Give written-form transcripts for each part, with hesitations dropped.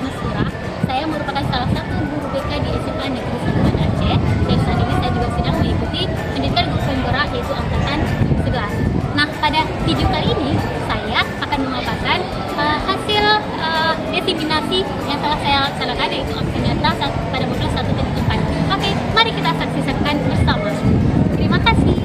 Mesura. Saya merupakan salah satu guru BK di SMA Negeri 1 Banda Aceh, dan saat ini saya juga sedang mengikuti pendidikan guru penggerak yaitu angkatan 11. Nah, pada video kali ini saya akan memaparkan hasil diseminasi yang telah saya laksanakan, yaitu aksi nyata pada modul 1.4. Oke, mari kita saksikan bersama. Terima kasih.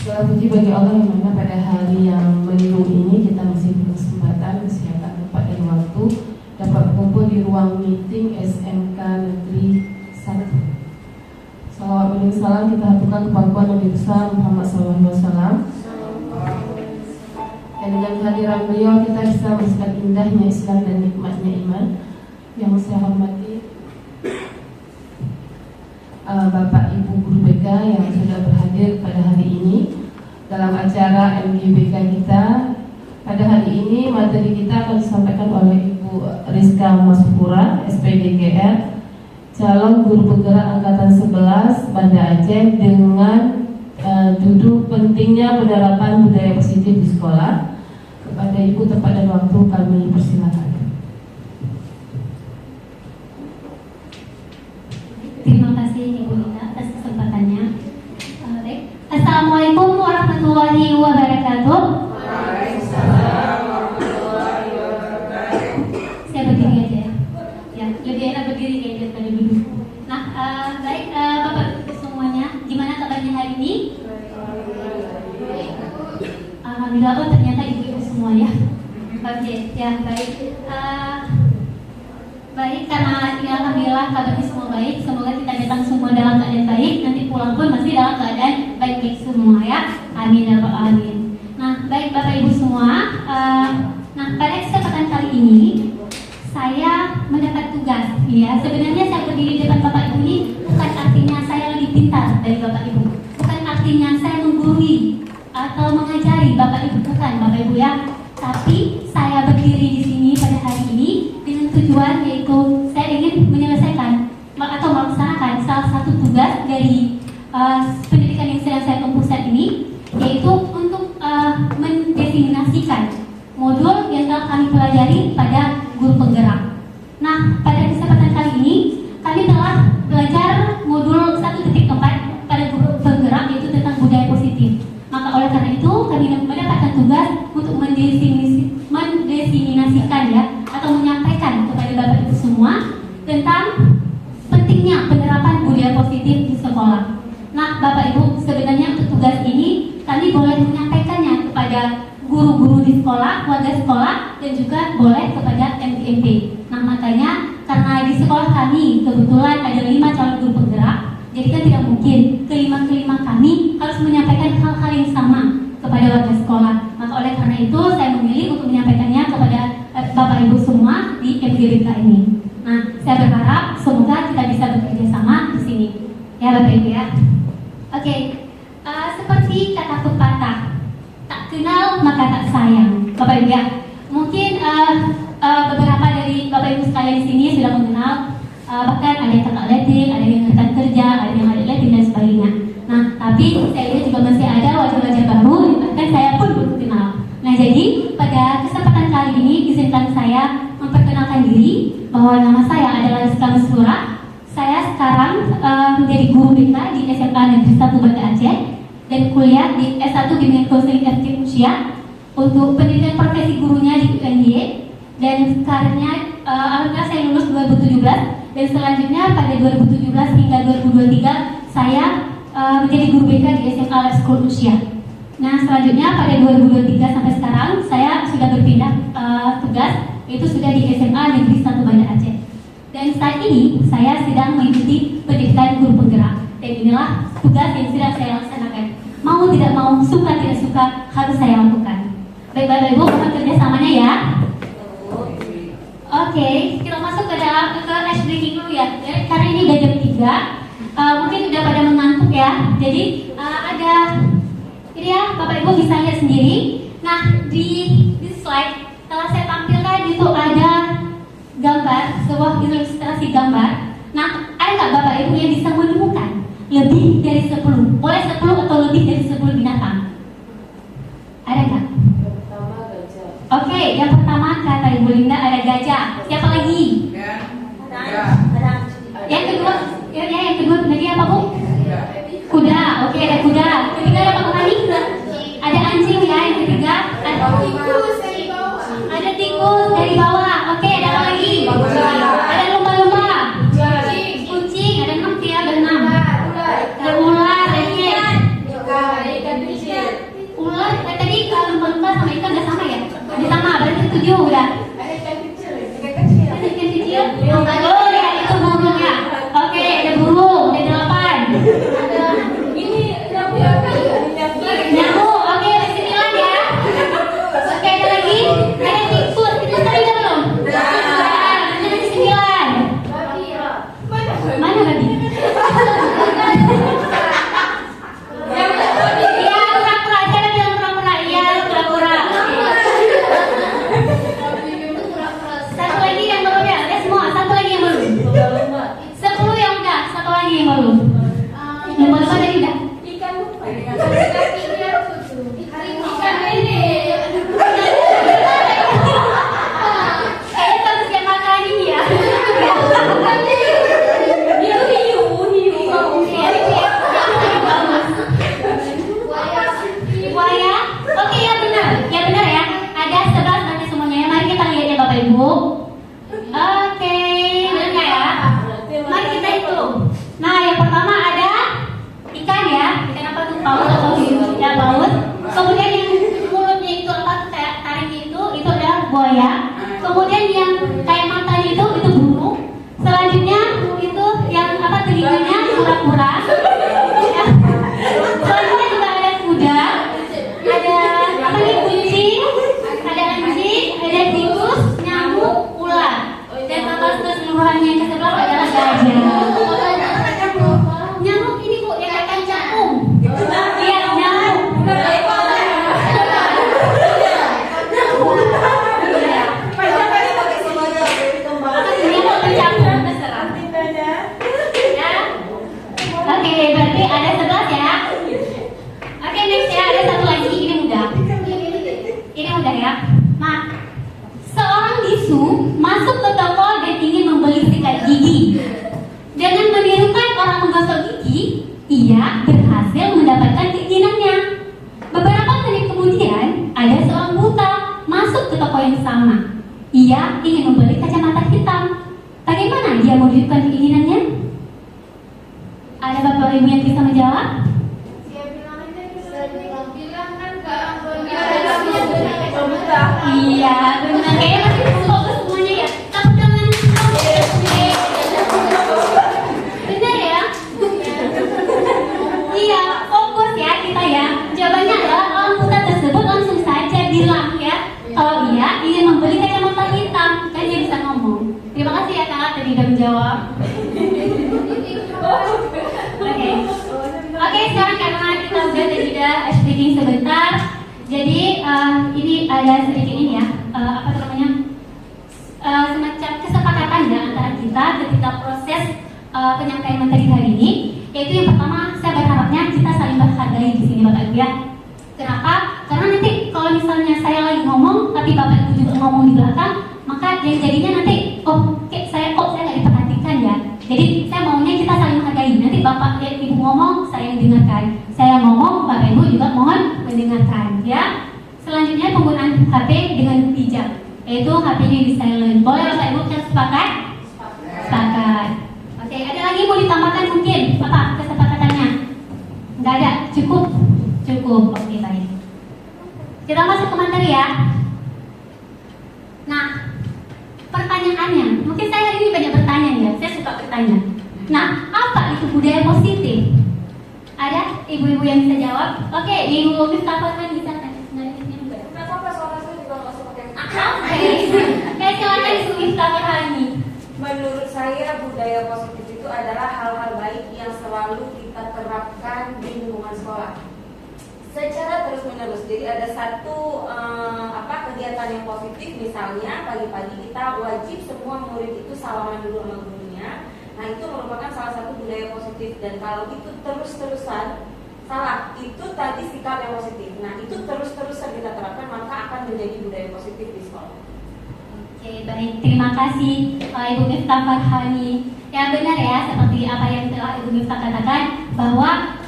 Segala puji bagi Allah yang mana pada hari yang mendung ini kita masih berkesempatan, kesehatan, tempat dan waktu dapat berkumpul di ruang meeting SMK Negeri 1. Salawat dan salam kita haturkan kepada Nabi besar Muhammad SAW. Dan dengan kehadiran beliau kita bisa merasakan indahnya Islam dan nikmatnya iman. Yang saya hormati Bapak Ibu Guru BK yang sudah berhadir pada hari ini dalam acara MGBK kita. Pada hari ini materi kita akan disampaikan oleh Ibu Rizka Masupura, SPDGR, calon guru penggerak angkatan 11 Banda Aceh, dengan duduk pentingnya penerapan budaya positif di sekolah. Kepada Ibu tempat dan waktu kami persilakan. Terima kasih Ibu Nina atas kesempatannya. Baik. Assalamualaikum warahmatullahi wabarakatuh. Waalaikumsalam warahmatullahi wabarakatuh. Saya berdiri aja ya. Ya, lebih enak berdiri kayaknya daripada duduk. Nah, baik Bapak Ibu semuanya, gimana kabarnya hari ini? Alhamdulillah, oh ternyata ibu-ibu semua ya. Oke, ya baik. Baik, karena ya alhamdulillah kabarnya semua baik. Semoga kita datang semua dalam keadaan baik. Nanti pulang pun masih dalam keadaan baik-baik semua ya. Amin ya rabbal alamin. Nah, baik Bapak Ibu semua. Nah, pada kesempatan kali ini saya mendapat tugas. Ya, sebenarnya saya berdiri di depan Bapak Ibu ini bukan artinya saya lebih pintar dari Bapak Ibu. Bukan artinya saya menggurui atau mengajari Bapak Ibu, bukan Bapak Ibu ya. Tapi saya berdiri di sini pada hari ini dengan tujuan yaitu saya ingin menyelesaikan atau melaksanakan salah satu tugas dari pendidikan yang sedang saya tempuh saat ini, yaitu untuk mendefinisikan modul yang telah kami pelajari pada guru penggerak. Nah, pada kesempatan kali ini kami telah belajar modul 1.4 pada guru penggerak, yaitu tentang budaya positif. Maka oleh karena itu kami mendapatkan tugas untuk mendefinisikan ya, atau menyampaikan kepada Bapak Ibu semua tentang pentingnya penerapan budaya positif di sekolah. Nah, Bapak Ibu, sebenarnya untuk tugas ini kami boleh menyampaikannya kepada guru-guru di sekolah, warga sekolah, dan juga boleh kepada MGMP. Nah, makanya karena di sekolah kami kebetulan ada 5 calon guru penggerak, jadi kan tidak mungkin kelima kami harus menyampaikan hal-hal yang sama kepada warga sekolah. Maka oleh karena itu saya memilih untuk menyampaikannya kepada Bapak Ibu semua di MGBK ini. Nah, saya berharap semoga kita bisa bekerja sama di sini. Ya Bapak Ibu ya. Oke, seperti kata pepatah, tak kenal maka tak sayang. Bapak Ibu ya. Mungkin beberapa dari Bapak Ibu sekalian di sini sudah mengenal. Bahkan ada yang kakak letting, ada yang rekan kerja, ada yang adik letting dan sebagainya. Nah, tapi saya lihat juga masih ada wajah-wajah baru, bahkan saya pun belum kenal. Nah, jadi pada kesempatan kali ini izinkan saya memperkenalkan diri bahwa nama saya adalah Rizka Mesura. Saya sekarang menjadi guru BK di SMA Negeri 1 Banda Aceh dan kuliah di S1 Bimbingan Konseling FK Usia untuk pendidikan profesi gurunya di UNY. Dan karirnya alhamdulillah saya lulus 2017, dan selanjutnya pada 2017 hingga 2023 saya menjadi guru BK di SMA Lab School Usia. Nah, selanjutnya pada 2023 sampai sekarang saya sudah berpindah tugas, yaitu sudah di SMA Negeri 1 Banda Aceh. Dan saat ini saya sedang mengikuti pendidikan guru penggerak, dan inilah tugas yang sedang saya laksanakan. Mau tidak mau, suka tidak suka, harus saya lakukan. Baik Bapak Ibu, mohon kerjasamanya ya. Oke, kita masuk ke dalam ice breaking dulu ya. Karena ini udah jam 3, mungkin udah pada mengantuk ya. Jadi ada ini ya, Bapak Ibu bisa lihat sendiri. Nah, di slide telah saya tampilkan lebih dari 10. Boleh 10 atau lebih dari 10 binatang. Ada nggak? Yang pertama gajah. Oke, yang pertama kata Ibu Linda ada gajah. Siapa lagi? Yang kedua, yang kedua tadi apa Bu? Kuda. Oke, ada kuda. Ketiga ada apa lagi? Ada anjing ya. Yang ketiga ada tikus dari bawah. Oke, ada apa lagi? Ada lumba-lumba. Kucing. Ada 6 ya, ada 6. Ada ular, oke. Ular, tadi kalau lumba-lumba sama ikan udah sama ya? Udah sama, berarti 7 udah. Ada ikan kecil. Oh ya, itu burung ya. Oke, ada burung, ada 8. Nyamuk, oke, ada 9 ya. Oke, ada lagi. Ada tikus, tikus tadi udah belum? Ada 9. Mana babi? Iya, kura-kura. Saya bilang kura-kura. Iya, kura-kura. Satu lagi yang belum ya? Semua. Satu lagi yang belum. 10 yang udah. Satu lagi yang belum. Lumba-lumba tadi udah. Kayaknya bagus yang makan ini ya. Hiu. Buaya. Oke, ya benar. Ya benar ya. Ada 11 nanti semuanya. Mari kita lihat ya Bapak Ibu. Oke, benar nggak ya? Mari kita hitung. Nah, yang pertama ada ikan ya. Ikan apa tuh? Paus atau hiu? Ya, paus. Kemudian yang mulutnya itu apa? Kayak taringnya itu adalah buaya. Kemudian yang kayak matanya itu burung. Selanjutnya itu yang apa telinganya kura-kura. Ya. Selanjutnya juga ada kuda. Ada apa nih? Kucing. Ada anjing. Ada tikus, nyamuk, ular. Dan total keseluruhannya yang ke-11 adalah gajah. Nyamuk ini Bu, yang kayak cakung. Iya, nyamuk. Oke, berarti ada 11 ya. Oke, next ya, ada satu lagi. Ini mudah ya. Nah, seorang bisu masuk ke toko dan ingin membeli sikat gigi. Dengan menirukan orang menggosok gigi, ia berhasil mendapatkan keinginannya. Beberapa menit kemudian, ada seorang buta masuk ke toko yang sama. Ia ingin membeli kacamata hitam. Bagaimana dia mewujudkan keinginannya? Ada Bapak Ibu yang bisa menjawab? Iya, benar. Kayaknya masih fokus semuanya ya. Tepuk tangan. Benar ya? Iya, fokus ya kita ya. Jawabannya adalah orang buta tersebut langsung saja bilang ya, kalau ia ingin membeli kacamata hitam, kan dia bisa ngomong. Terima kasih ya Kak tadi udah menjawab. Oke, sekarang karena kita udah speaking sebentar, jadi ini ada sedikit ini ya, apa namanya, semacam kesepakatan ya antara kita ketika proses penyampaian materi hari ini. Yaitu yang pertama, saya berharapnya kita saling menghargai di sini Bapak Ibu ya. Kenapa? Karena nanti kalau misalnya saya lagi ngomong, tapi Bapak Ibu juga ngomong di belakang, maka jadinya nanti, saya nggak diperhatikan ya. Jadi saya maunya kita saling menghargai. Nanti Bapak lihat Ibu ngomong, saya dengarkan. Saya ngomong, Bapak Ibu juga mohon mendengarkan ya. Selanjutnya penggunaan HP dengan bijak, yaitu HP-nya di silent. Boleh Bapak Ibu kita sepakat? Sepakat. Oke, ada lagi mau ditambahkan mungkin apa kesepakatannya? Nggak ada, cukup. Oke, baik. Kita masuk ke materi ya. Nah, pertanyaannya, mungkin saya hari ini banyak bertanya ya. Saya suka bertanya. Nah, apa itu budaya positif? Ada ibu-ibu yang bisa jawab? Oke, Ibu Mustafa kan bisa tanya. Nggak apa-apa, soalnya saya juga nggak suka yang Oke, silakan Ibu Mustafa Hani. Menurut saya budaya positif itu adalah hal-hal baik yang selalu kita terapkan di lingkungan sekolah secara terus-menerus. Jadi ada satu kegiatan yang positif, misalnya pagi-pagi kita wajib semua murid itu salaman dulu sama gurunya. Nah, itu merupakan salah satu budaya positif, dan kalau itu terus-terusan salah, itu tadi sikap yang positif. Nah, itu terus-terusan kita terapkan, maka akan menjadi budaya positif di sekolah. Oke, baik. Terima kasih Ibu Miftah Farhani. Ya benar ya, seperti apa yang telah Ibu Miftah katakan, bahwa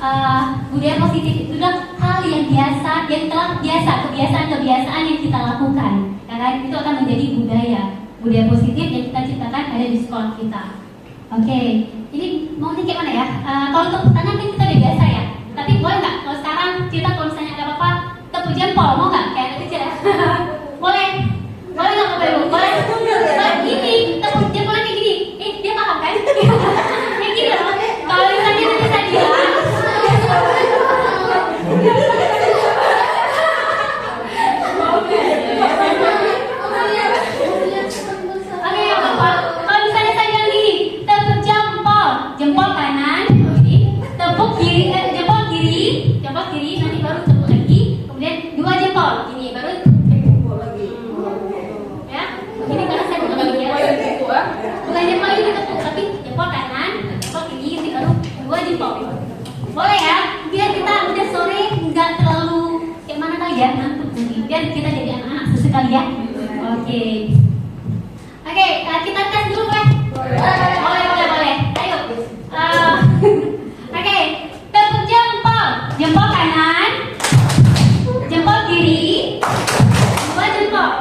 budaya positif itu adalah hal yang biasa, yang telah biasa, kebiasaan-kebiasaan yang kita lakukan. Ya kan? Itu akan menjadi budaya positif yang kita ciptakan ada di sekolah kita. Oke, ini mau nih kayak mana ya? Kalau untuk pertanyaan kan kita udah biasa ya. Tapi boleh nggak kalau sekarang kita kalau misalnya ada apa-apa tepuk jempol, mau nggak? Kayak anak kecil ya? Boleh? Boleh nggak Bapak Ibu? Boleh? Ini tepuk jempolnya kayak gini. Dia paham kan? Kayak gini loh. Kalau misalnya nanti saya bilang, oke ya Bapak. Kalau misalnya saya bilang gini, tepuk jempol kanan, tepuk kiri, jempol kiri, nanti baru tepuk lagi, kemudian 2 jempol, ini baru tepuk lagi. Ya, ini karena saya bukan lagi ya. Bukan jempol ini tepuk, tapi jempol kanan, jempol kiri, nanti baru 2 jempol. Boleh ya, biar kita udah sore nggak terlalu kayak mana kali ya, ngantuk nanti. Biar kita jadi anak-anak sesekali ya. Oke. Oke, kita tes dulu boleh? Boleh. Ayo. Oke, tepuk jempol kanan, jempol kiri, 2 jempol.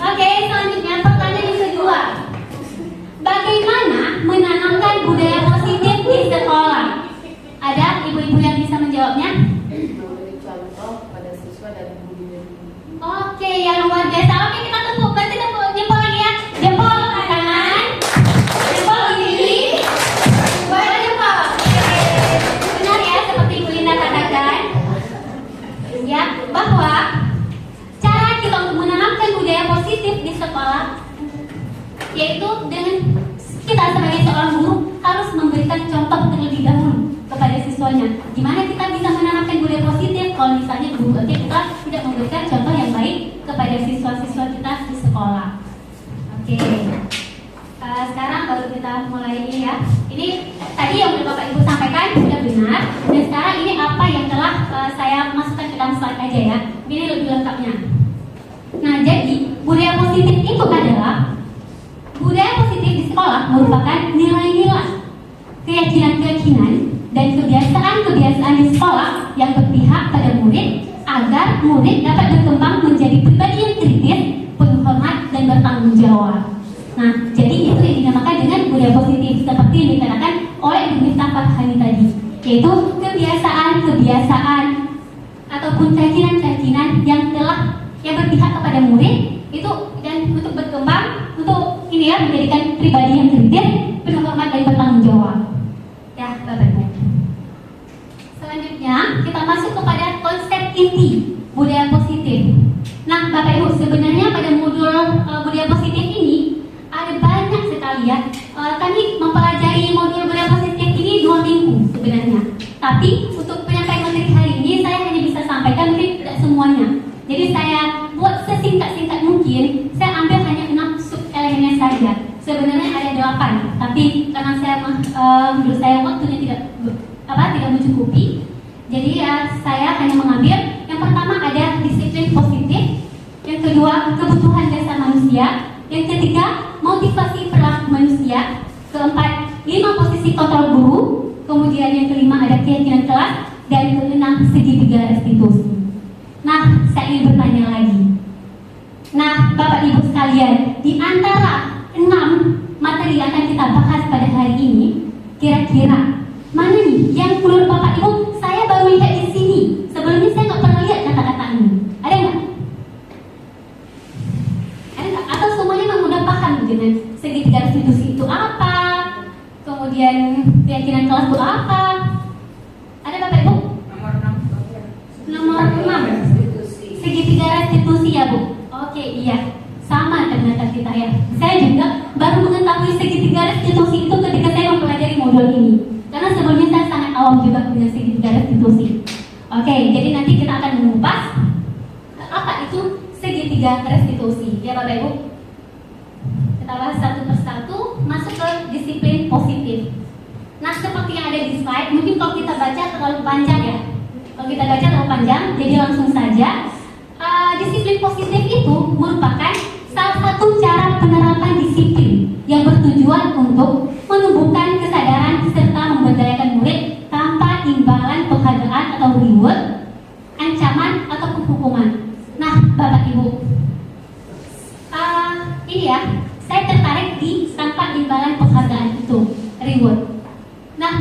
Oke, selanjutnya pertanyaan yang kedua. Bagaimana menanamkan budaya positif di sekolah? Ada ibu-ibu yang bisa menjawabnya? Memberi contoh pada siswa dan guru. Oke, yang luar biasa. Oke, kita tepuk. Berarti tepuk jempol lagi ya. Jempol kanan, jempol kiri, 2 jempol. Benar ya, seperti Ibu Linda katakan, ya, bahwa cara kita untuk menanamkan budaya positif di sekolah, yaitu dengan kita sebagai seorang guru harus memberikan contoh terlebih dahulu kepada siswanya. Gimana kita bisa menanamkan budaya positif kalau misalnya guru kita tidak memberikan contoh yang baik kepada siswa-siswa kita di sekolah. Oke. Sekarang baru kita mulai ini ya. Ini tadi yang udah Bapak Ibu sampaikan sudah benar. Dan sekarang ini apa yang telah saya masukkan ke dalam slide aja ya. Ini lebih lengkapnya. Nah, jadi budaya positif itu adalah budaya positif di sekolah merupakan nilai-nilai, keyakinan-keyakinan, dan kebiasaan-kebiasaan di sekolah yang berpihak pada murid agar murid dapat berkembang menjadi pribadi yang kritis, penuh hormat, dan bertanggung jawab. Nah, jadi itu yang dinamakan dengan budaya positif seperti yang dikatakan oleh Ibu Miftah Farhani tadi, yaitu kebiasaan-kebiasaan ataupun keyakinan-keyakinan yang berpihak kepada murid itu dan untuk berkembang untuk ini ya menjadikan pribadi yang kritis, penuh hormat, dan bertanggung jawab. Ya, Bapak Ibu. Selanjutnya kita masuk kepada konsep inti budaya positif. Nah, Bapak Ibu, sebenarnya pada modul budaya positif ini ada banyak sekali ya. Kami mempelajari modul budaya positif ini 2 minggu sebenarnya. Tapi untuk penyampaian materi hari ini saya hanya bisa sampaikan mungkin tidak semuanya. Jadi saya buat sesingkat-singkat mungkin. Saya ambil hanya 6 sub elemennya saja. Sebenarnya ada 8, tapi karena saya menurut saya waktunya tidak mencukupi. Jadi saya hanya mengambil yang pertama ada disiplin positif, yang kedua kebutuhan dasar manusia, yang ketiga motivasi perilaku manusia, keempat 5 posisi kontrol guru, kemudian yang kelima ada keyakinan kelas, dan keenam segitiga restitusi. Nah, saya ingin bertanya lagi. Nah, Bapak Ibu sekalian, di antara 6 materi yang akan kita bahas pada hari ini, kira-kira mana nih yang menurut Bapak Ibu saya baru lihat di sini? Sebelumnya saya nggak pernah lihat kata-kata ini. Ada nggak? Ada nggak? Atau semuanya memang udah paham dengan segitiga restitusi itu apa? Kemudian keyakinan kelas itu apa? Ada Bapak Ibu? Nomor 6. Segitiga restitusi ya Bu? Oke, iya. Sama ternyata kita ya. Saya juga baru mengetahui segitiga restitusi itu ketika saya mempelajari modul ini. Karena sebelumnya saya sangat awam juga dengan segitiga restitusi. Oke, jadi nanti kita akan mengupas apa itu segitiga restitusi. Ya Bapak Ibu? Kita bahas satu persatu, masuk ke disiplin positif. Nah, seperti yang ada di slide, mungkin kalau kita baca terlalu panjang ya. Kalau kita baca terlalu panjang, jadi langsung saja. Disiplin positif itu merupakan salah satu cara penerapan disiplin yang bertujuan untuk menumbuhkan kesadaran serta memberdayakan murid tanpa imbalan penghargaan atau reward, ancaman ataupun hukuman. Nah, Bapak Ibu, ini ya, saya tertarik di tanpa imbalan penghargaan itu, reward. Nah,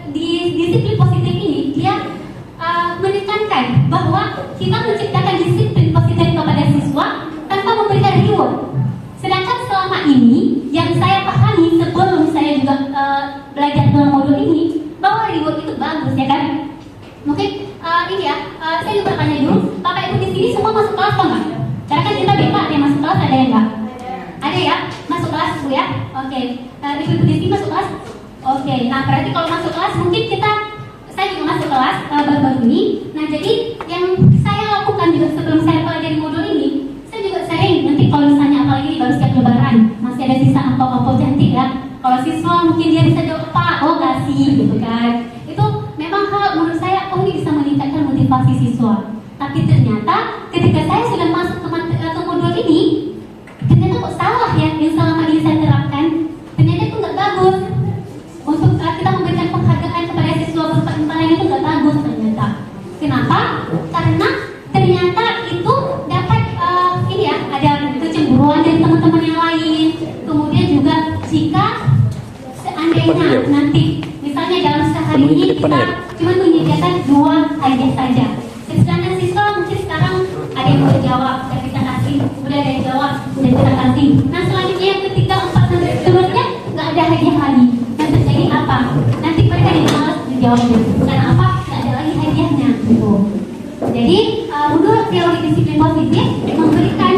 di disiplin positif ini dia menekankan bahwa kita menciptakan disiplin positif kepada siswa tanpa memberikan reward. Sedangkan selama ini yang saya pahami sebelum saya juga belajar dalam modul ini, bahwa reward itu bagus ya kan? Mungkin ini ya, saya juga tanya dulu, Bapak Ibu di sini semua masuk kelas atau enggak? Karena kan kita beda, ada yang masuk kelas, ada yang enggak. Ada ya, masuk kelas Bu ya. Oke, Ibu-ibu di sini masuk kelas. Oke, nah berarti kalau masuk kelas mungkin saya juga masuk kelas baru-baru ini. Nah jadi yang saya lakukan juga sebelum saya pelajari modul ini, saya juga sering nanti kalau misalnya apalagi baru siap lebaran, masih ada sisa amplop-amplop cantik ya. Kalau siswa mungkin dia bisa jawab Pak, oh kasih gitu kan. Itu memang hal menurut saya, oh ini bisa meningkatkan motivasi siswa. Tapi ternyata ketika saya sudah masuk ke modul ini, ternyata kok salah ya yang selama ini saya terapkan. Ternyata itu nggak bagus. Untuk kita memberikan penghargaan kepada siswa berupa imbalan itu nggak bagus ternyata. Kenapa? Karena ternyata itu dapat ini ya, ada kecemburuan dari teman-teman yang lain. Kemudian juga jika seandainya nanti misalnya dalam sehari ini kita cuma menyediakan 2 hadiah saja. Sedangkan siswa mungkin sekarang ada yang boleh jawab, dan kita kasih, udah ada yang jawab, dan kita kasih. Nah selanjutnya yang ketiga, 4 sampai seterusnya nggak ada hadiah lagi. Dan terjadi apa? Nanti mereka malas dijawabnya. Karena apa? Nggak ada lagi hadiahnya. Gitu. Jadi menurut teori disiplin positif, memberikan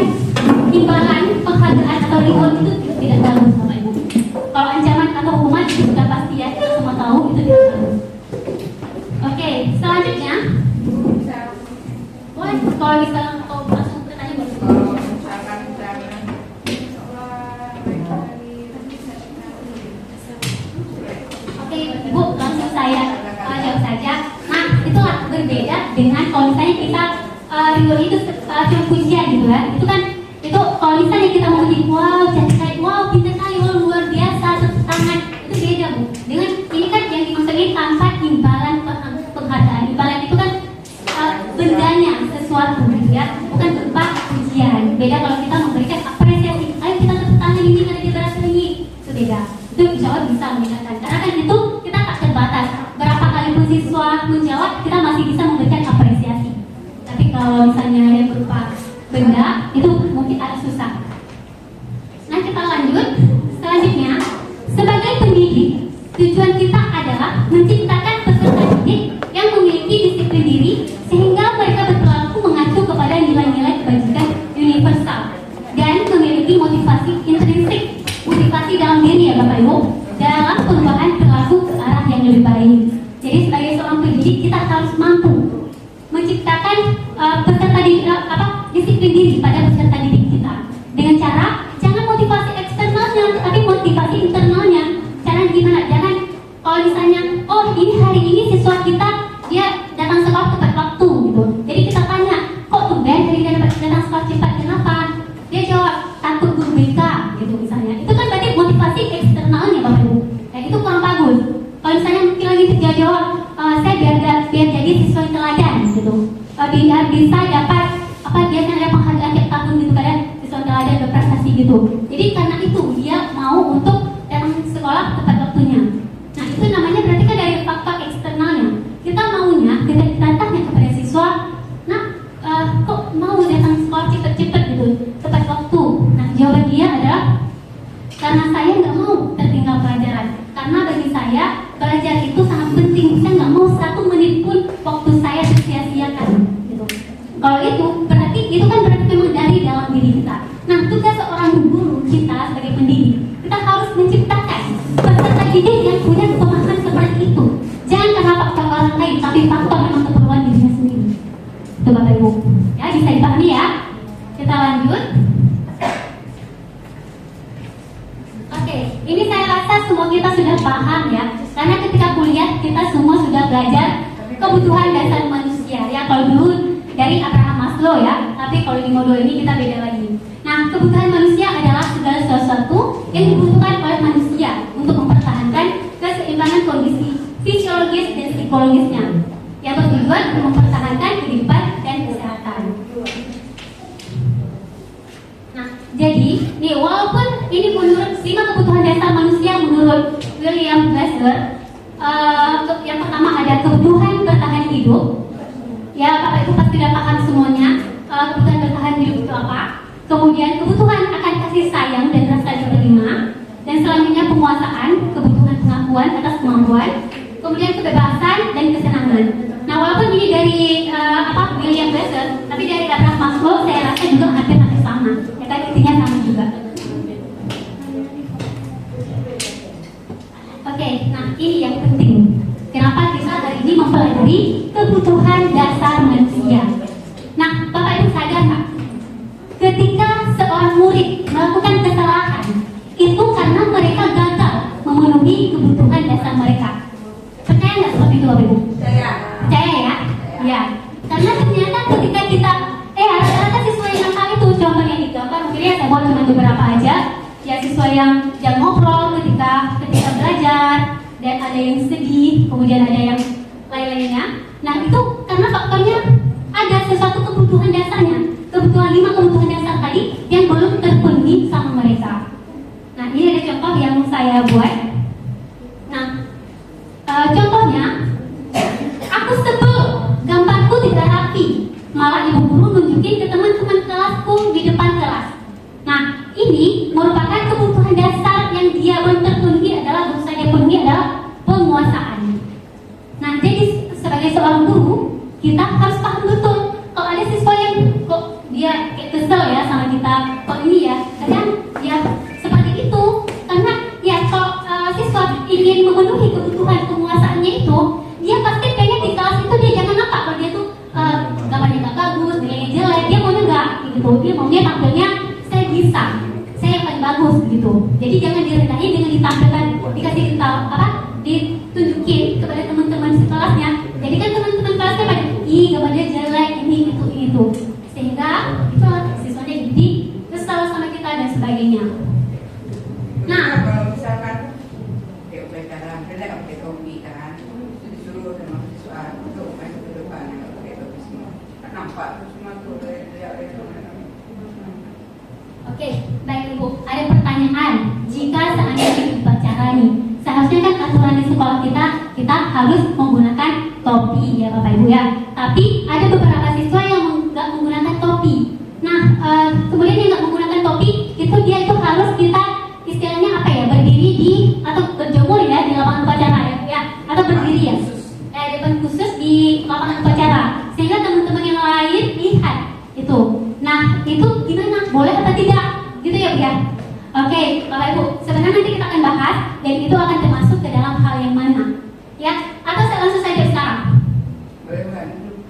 imbalan, penghargaan atau reward itu tidak bagus Bapak Ibu. Kalau ancaman atau hukuman itu sudah pasti ya, kita semua tahu itu tidak bagus. Oke, selanjutnya. Boleh, kalau bisa atau langsung bertanya boleh. Oke, Ibu, langsung saya jawab saja. Nah, itulah berbeda dengan kalau misalnya kita reward itu cuma pujian gitu kan. Itu kalau misalnya kita mau di wow, cantik sekali, wow, pintar sekali, wow, luar biasa, tepuk tangan, itu beda Bu. Dengan ini kan yang dimaksudnya tanpa imbalan penghargaan. Imbalan itu kan bendanya sesuatu ya, bukan berupa pujian. Beda kalau kita memberikan apresiasi, ayo kita tepuk tangan ini karena dia berhasil ini, itu beda. Itu insya Allah bisa meningkatkan. Karena kan itu kita tak terbatas. Berapa kali pun siswa menjawab, kita masih bisa memberikan apresiasi. Tapi kalau misalnya yang berupa benda, itu mungkin agak susah. Nah kita lanjut. Selanjutnya, sebagai pendidik, tujuan kita adalah menciptakan peserta didik yang memiliki disiplin diri sehingga mereka berperilaku mengacu kepada nilai-nilai kebajikan universal dan memiliki motivasi intrinsik, motivasi dalam diri ya Bapak Ibu, dalam perubahan perilaku ke arah yang lebih baik. Jadi sebagai seorang pendidik kita harus mampu menciptakan disiplin diri pada peserta didik kita dengan cara jangan motivasi eksternalnya tapi motivasi internalnya. Cara gimana? Jangan kalau misalnya oh ini hari ini siswa kita dia datang sekolah tepat waktu gitu. Jadi kita tanya, kok tumben hari ini datang sekolah cepat, kenapa? Dia jawab, takut guru BK gitu misalnya. Itu kan berarti motivasi eksternalnya Bapak Ibu. Nah, itu kurang bagus. Kalau misalnya mungkin lagi dia jawab, saya biar jadi siswa yang teladan gitu. Biar bisa dapat biasanya ada penghargaan tiap tahun gitu kan, siswa yang teladan berprestasi gitu. Jadi karena itu dia mau untuk datang sekolah tepat waktunya. Nah itu namanya berarti kan dari faktor eksternalnya. Kita maunya ketika kita tanya kepada siswa, nah kok mau datang sekolah cepet-cepet gitu, tepat waktu. Nah jawaban dia adalah karena saya nggak mau tertinggal pelajaran. Karena bagi saya belajar itu sangat penting. Saya nggak mau 1 menit pun waktu saya sia-siakan. Gitu. Kalau itu berarti memang dari dalam diri kita. Nah tugas seorang guru kita sebagai pendidik, kita harus menciptakan peserta didik yang punya pemahaman seperti itu. Jangan karena faktor orang lain, tapi faktor memang keperluan dirinya sendiri. Itu Bapak Ibu. Ya bisa dipahami ya. Kita lanjut. semua kita sudah paham ya, karena ketika kuliah kita semua sudah belajar kebutuhan dasar manusia ya. Kalau dulu dari Abraham Maslow ya, tapi kalau di modul ini kita beda lagi. Nah, kebutuhan manusia adalah segala sesuatu yang dibutuhkan oleh manusia untuk mempertahankan keseimbangan kondisi fisiologis dan psikologisnya, yang bertujuan untuk mempertahankan kehidupan dan kesehatan. Nah, jadi nih walaupun ini menurut 5 kebutuhan dasar manusia menurut William Glasser, yang pertama ada kebutuhan bertahan hidup. Ya, Bapak Ibu pasti sudah paham semuanya kebutuhan bertahan hidup itu apa. Kemudian kebutuhan akan kasih sayang dan rasa diterima, dan selanjutnya penguasaan, kebutuhan pengakuan atas kemampuan, kemudian kebebasan dan kesenangan. Nah, walaupun ini dari William Glasser, tapi dari Abraham Maslow saya rasa juga hampir sama. Ya kan, intinya sama juga. Oke, nah ini yang penting. Kenapa kita hari ini mempelajari kebutuhan dasar manusia? Nah, Bapak Ibu sadar nggak? Ketika seorang murid melakukan kesalahan, itu karena mereka gagal memenuhi kebutuhan dasar mereka. Percaya nggak seperti itu, Bapak Ibu? Percaya ya? Ya. Karena ternyata ketika kita rata-rata siswa yang nakal itu, contohnya di gambar mungkin ya saya buat cuma beberapa aja. Ya, siswa yang jam ngobrol ketika belajar, dan ada yang sedih, kemudian ada yang lain-lainnya. Nah, itu karena faktornya ada sesuatu kebutuhan dasarnya, kebutuhan 5 kebutuhan dasar tadi yang belum terpenuhi sama mereka. Nah, ini ada contoh yang saya buat. Nah, contohnya, aku sebel, gambarku tidak rapi, malah ibu guru nunjukin ke teman-teman kelasku di depan kelas. Nah, ini merupakan kebutuhan dasar yang dia belum terpenuhi adalah penguasaan. Nah, jadi sebagai seorang guru, kita harus paham betul kalau ada siswa yang kok dia kayak kesel ya sama kita, kok ini ya, kadang ya seperti itu. Karena ya kalau siswa ingin memenuhi kebutuhan penguasaannya itu, dia pasti pengen di kelas itu dia jangan nampak kalau dia tuh gambarnya nggak bagus, nilainya jelek, dia maunya nggak gitu, dia maunya tampilnya saya bisa, saya yang paling bagus gitu. Jadi jangan direndahin dengan ditampilkan, dikasih ditunjukin kepada teman-teman sekelasnya. Jadi kan teman-teman kelasnya pada gambarnya jelek, ini itu, sehingga itu siswanya jadi kesal sama kita dan sebagainya. Nah, kalau misalkan kayak upacara jelek pakai topi kan, itu disuruh sama siswa untuk main ke depan nggak pakai topi semua, kan nampak semua tuh dari Oke, baik Ibu. Ada pertanyaan. Jika seandainya upacara nih, seharusnya kan aturan di sekolah kita harus menggunakan topi ya Bapak Ibu ya. Tapi ada beberapa siswa yang nggak menggunakan topi. Nah, kemudian yang nggak menggunakan topi itu dia itu harus kita istilahnya apa ya, berdiri di atau berjemur ya di lapangan upacara ya, atau berdiri ya, depan khusus di lapangan upacara sehingga teman-teman yang lain lihat itu. Nah, itu gimana? Boleh atau tidak? Gitu ya Bu ya? Oke, Bapak Ibu, sebenarnya nanti kita akan bahas dan itu akan termasuk ke dalam hal yang mana ya? Atau saya langsung saja sekarang?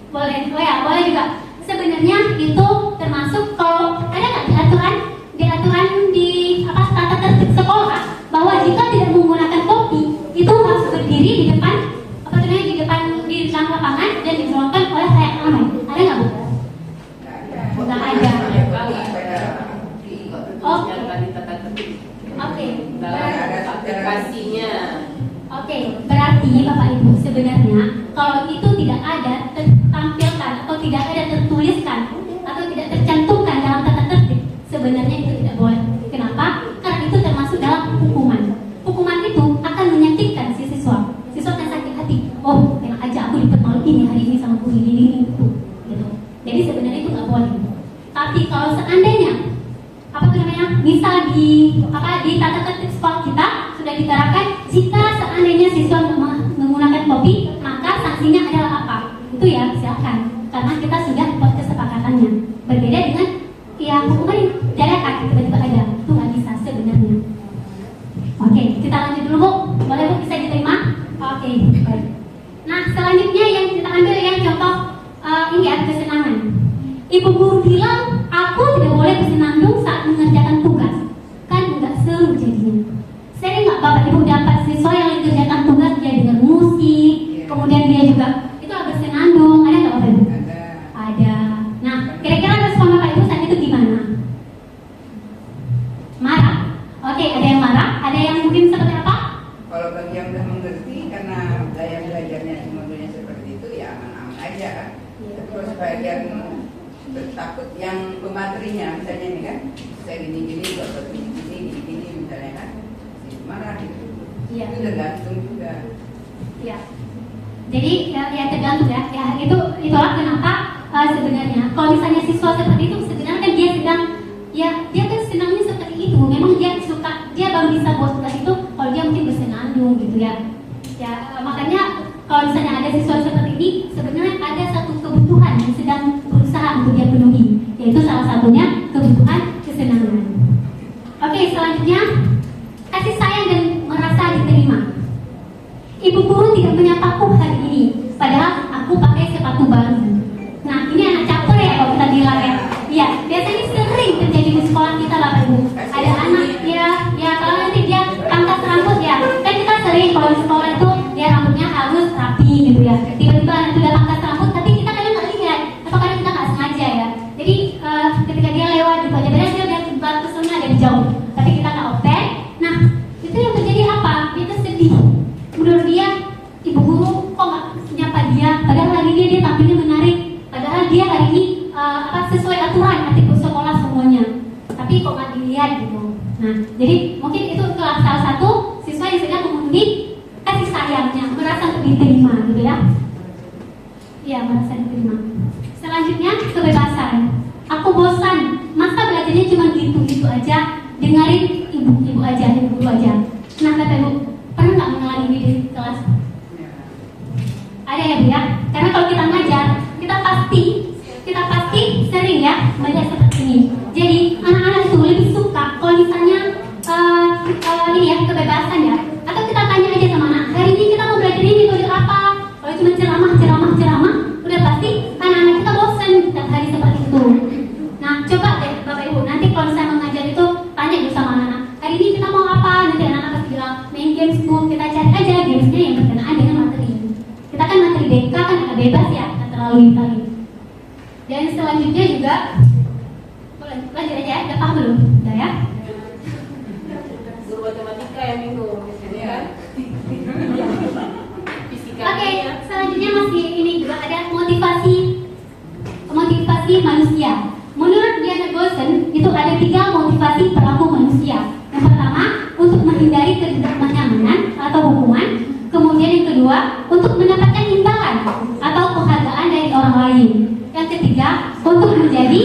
Boleh, oh ya, boleh juga. Sebenarnya itu termasuk kalau ada nggak di aturan di tata tertib sekolah bahwa jika tidak menggunakan topi itu harus berdiri di depan di dalam lapangan dan diperlakukan oleh kayak ramai. Ada nggak Bu? Nggak ada. Oke. Aplikasinya. Oke, berarti Bapak Ibu sebenarnya kalau itu tidak ada tertampilkan atau tidak ada tertuliskan atau tidak tercantumkan dalam tata tertib, sebenarnya itu tidak boleh. Kenapa? Karena itu termasuk dalam hukuman. Hukuman itu akan menyakitkan si siswa. Siswa akan sakit hati. Oh, enak aja aku dipermaluin hari ini sama guru ini itu. Gitu. Jadi sebenarnya itu nggak boleh. Tapi kalau seandainya misal di tata tertib sekolah kita sudah diterapkan jika seandainya siswa menggunakan topi maka sanksinya adalah apa? Itu ya silakan karena kita sudah buat kesepakatannya. Berbeda dengan ya hukuman dadakan tiba-tiba ada itu nggak bisa sebenarnya. Oke, kita lanjut dulu Bu. Boleh Bu, bisa diterima? Oke, baik. Nah selanjutnya yang kita ambil yang contoh ini ya kesenangan. Ibu guru bilang aku tidak boleh bersenandung saat mengerjakan tugas, kan nggak seru jadinya. Sering nggak Bapak Ibu materinya misalnya nih kan, saya gini-gini, dokter gini misalnya kan, marah gitu. Iya. Itu tergantung juga. Ya. Jadi ya tergantung ya. Ya itulah kenapa sebenarnya kalau misalnya siswa seperti itu sebenarnya kan dia sedang dia kan senangnya seperti itu. Memang dia suka, dia baru bisa buat tugas itu kalau dia mungkin bersenandung gitu ya. Ya makanya kalau misalnya ada siswa seperti ini sebenarnya ada satu kebutuhan yang sedang berusaha untuk dia penuhi, yaitu salah satunya kebutuhan kesenangan. Oke, selanjutnya kasih sayang dan merasa diterima. Ibu guru tidak menyapaku hari ini, padahal aku pakai sepatu baru. Nah, ini anak caper ya kalau kita bilang ya. Iya, biasanya sering terjadi di sekolah kita Bapak Ibu. Ada anak ya kalau nanti dia pangkas rambut ya. Kan kita sering kalau di sekolah itu dia rambutnya halus rapi gitu ya. Tiba-tiba anak sudah pangkas rambut, tapi kita kadang nggak lihat atau kadang kita nggak sengaja ya. Jadi ketika dia lewat gitu aja, padahal dia udah pesona dari jauh, tapi kita nggak open. Nah, itu yang terjadi apa? Dia tuh sedih. Menurut dia, ibu guru kok nggak nyapa dia, padahal hari ini dia tampilnya menarik, padahal dia hari ini sesuai aturan atribut sekolah semuanya, tapi kok nggak dilihat gitu. Nah, jadi mungkin itu salah satu siswa yang sedang memenuhi kasih sayangnya, merasa diterima gitu ya. Iya, merasa diterima. Selanjutnya kebebasan. Aku bosan, masa belajarnya cuma gitu-gitu aja, dengerin ibu aja, ibu guru aja. Nah, Bapak Ibu, pernah nggak mengalami ini di kelas? Ada ya Bu ya? Karena kalau kita ngajar, kita pasti sering ya melihat seperti ini. Jadi anak-anak itu lebih suka kalau misalnya ini ya kebebasan ya. Atau kita tanya aja sama anak, hari ini kita mau belajar ini metode apa? Kalau cuma ceramah, udah pasti anak-anak kita bosan setiap hari seperti itu. Nah, coba deh Bapak Ibu, nanti kalau saya mengajar itu tanya dulu sama anak-anak, hari ini kita mau apa? Nanti anak-anak pasti bilang main games Bu, kita cari aja gamesnya yang berkenaan dengan materi. Kita kan materi DK kan agak bebas ya, nggak terlalu ditarik. Dan selanjutnya juga lanjut aja ya, udah paham belum? Udah ya? Guru matematika yang bingung, kan? Oke, selanjutnya masih ini juga ada motivasi manusia. Menurut Diana Golson itu ada 3 motivasi perilaku manusia. Yang pertama untuk menghindari ketidaknyamanan atau hukuman. Kemudian yang kedua untuk mendapatkan imbalan atau penghargaan dari orang lain. Yang ketiga untuk menjadi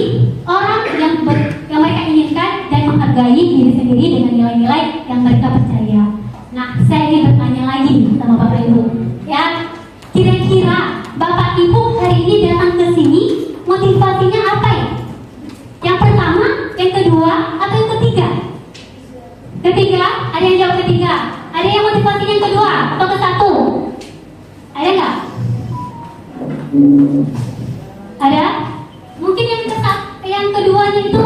orang yang mereka inginkan dan menghargai diri sendiri dengan nilai-nilai yang mereka percaya. Nah, saya ingin bertanya lagi sama Bapak Ibu, ya kira-kira Bapak Ibu hari ini datang ke sini motivasinya apa ya? Yang pertama, yang kedua, atau yang ketiga? Ketiga, ada yang jawab ketiga. Ada yang motivasinya yang kedua atau ke satu? Ada nggak? Ada? Mungkin yang keduanya itu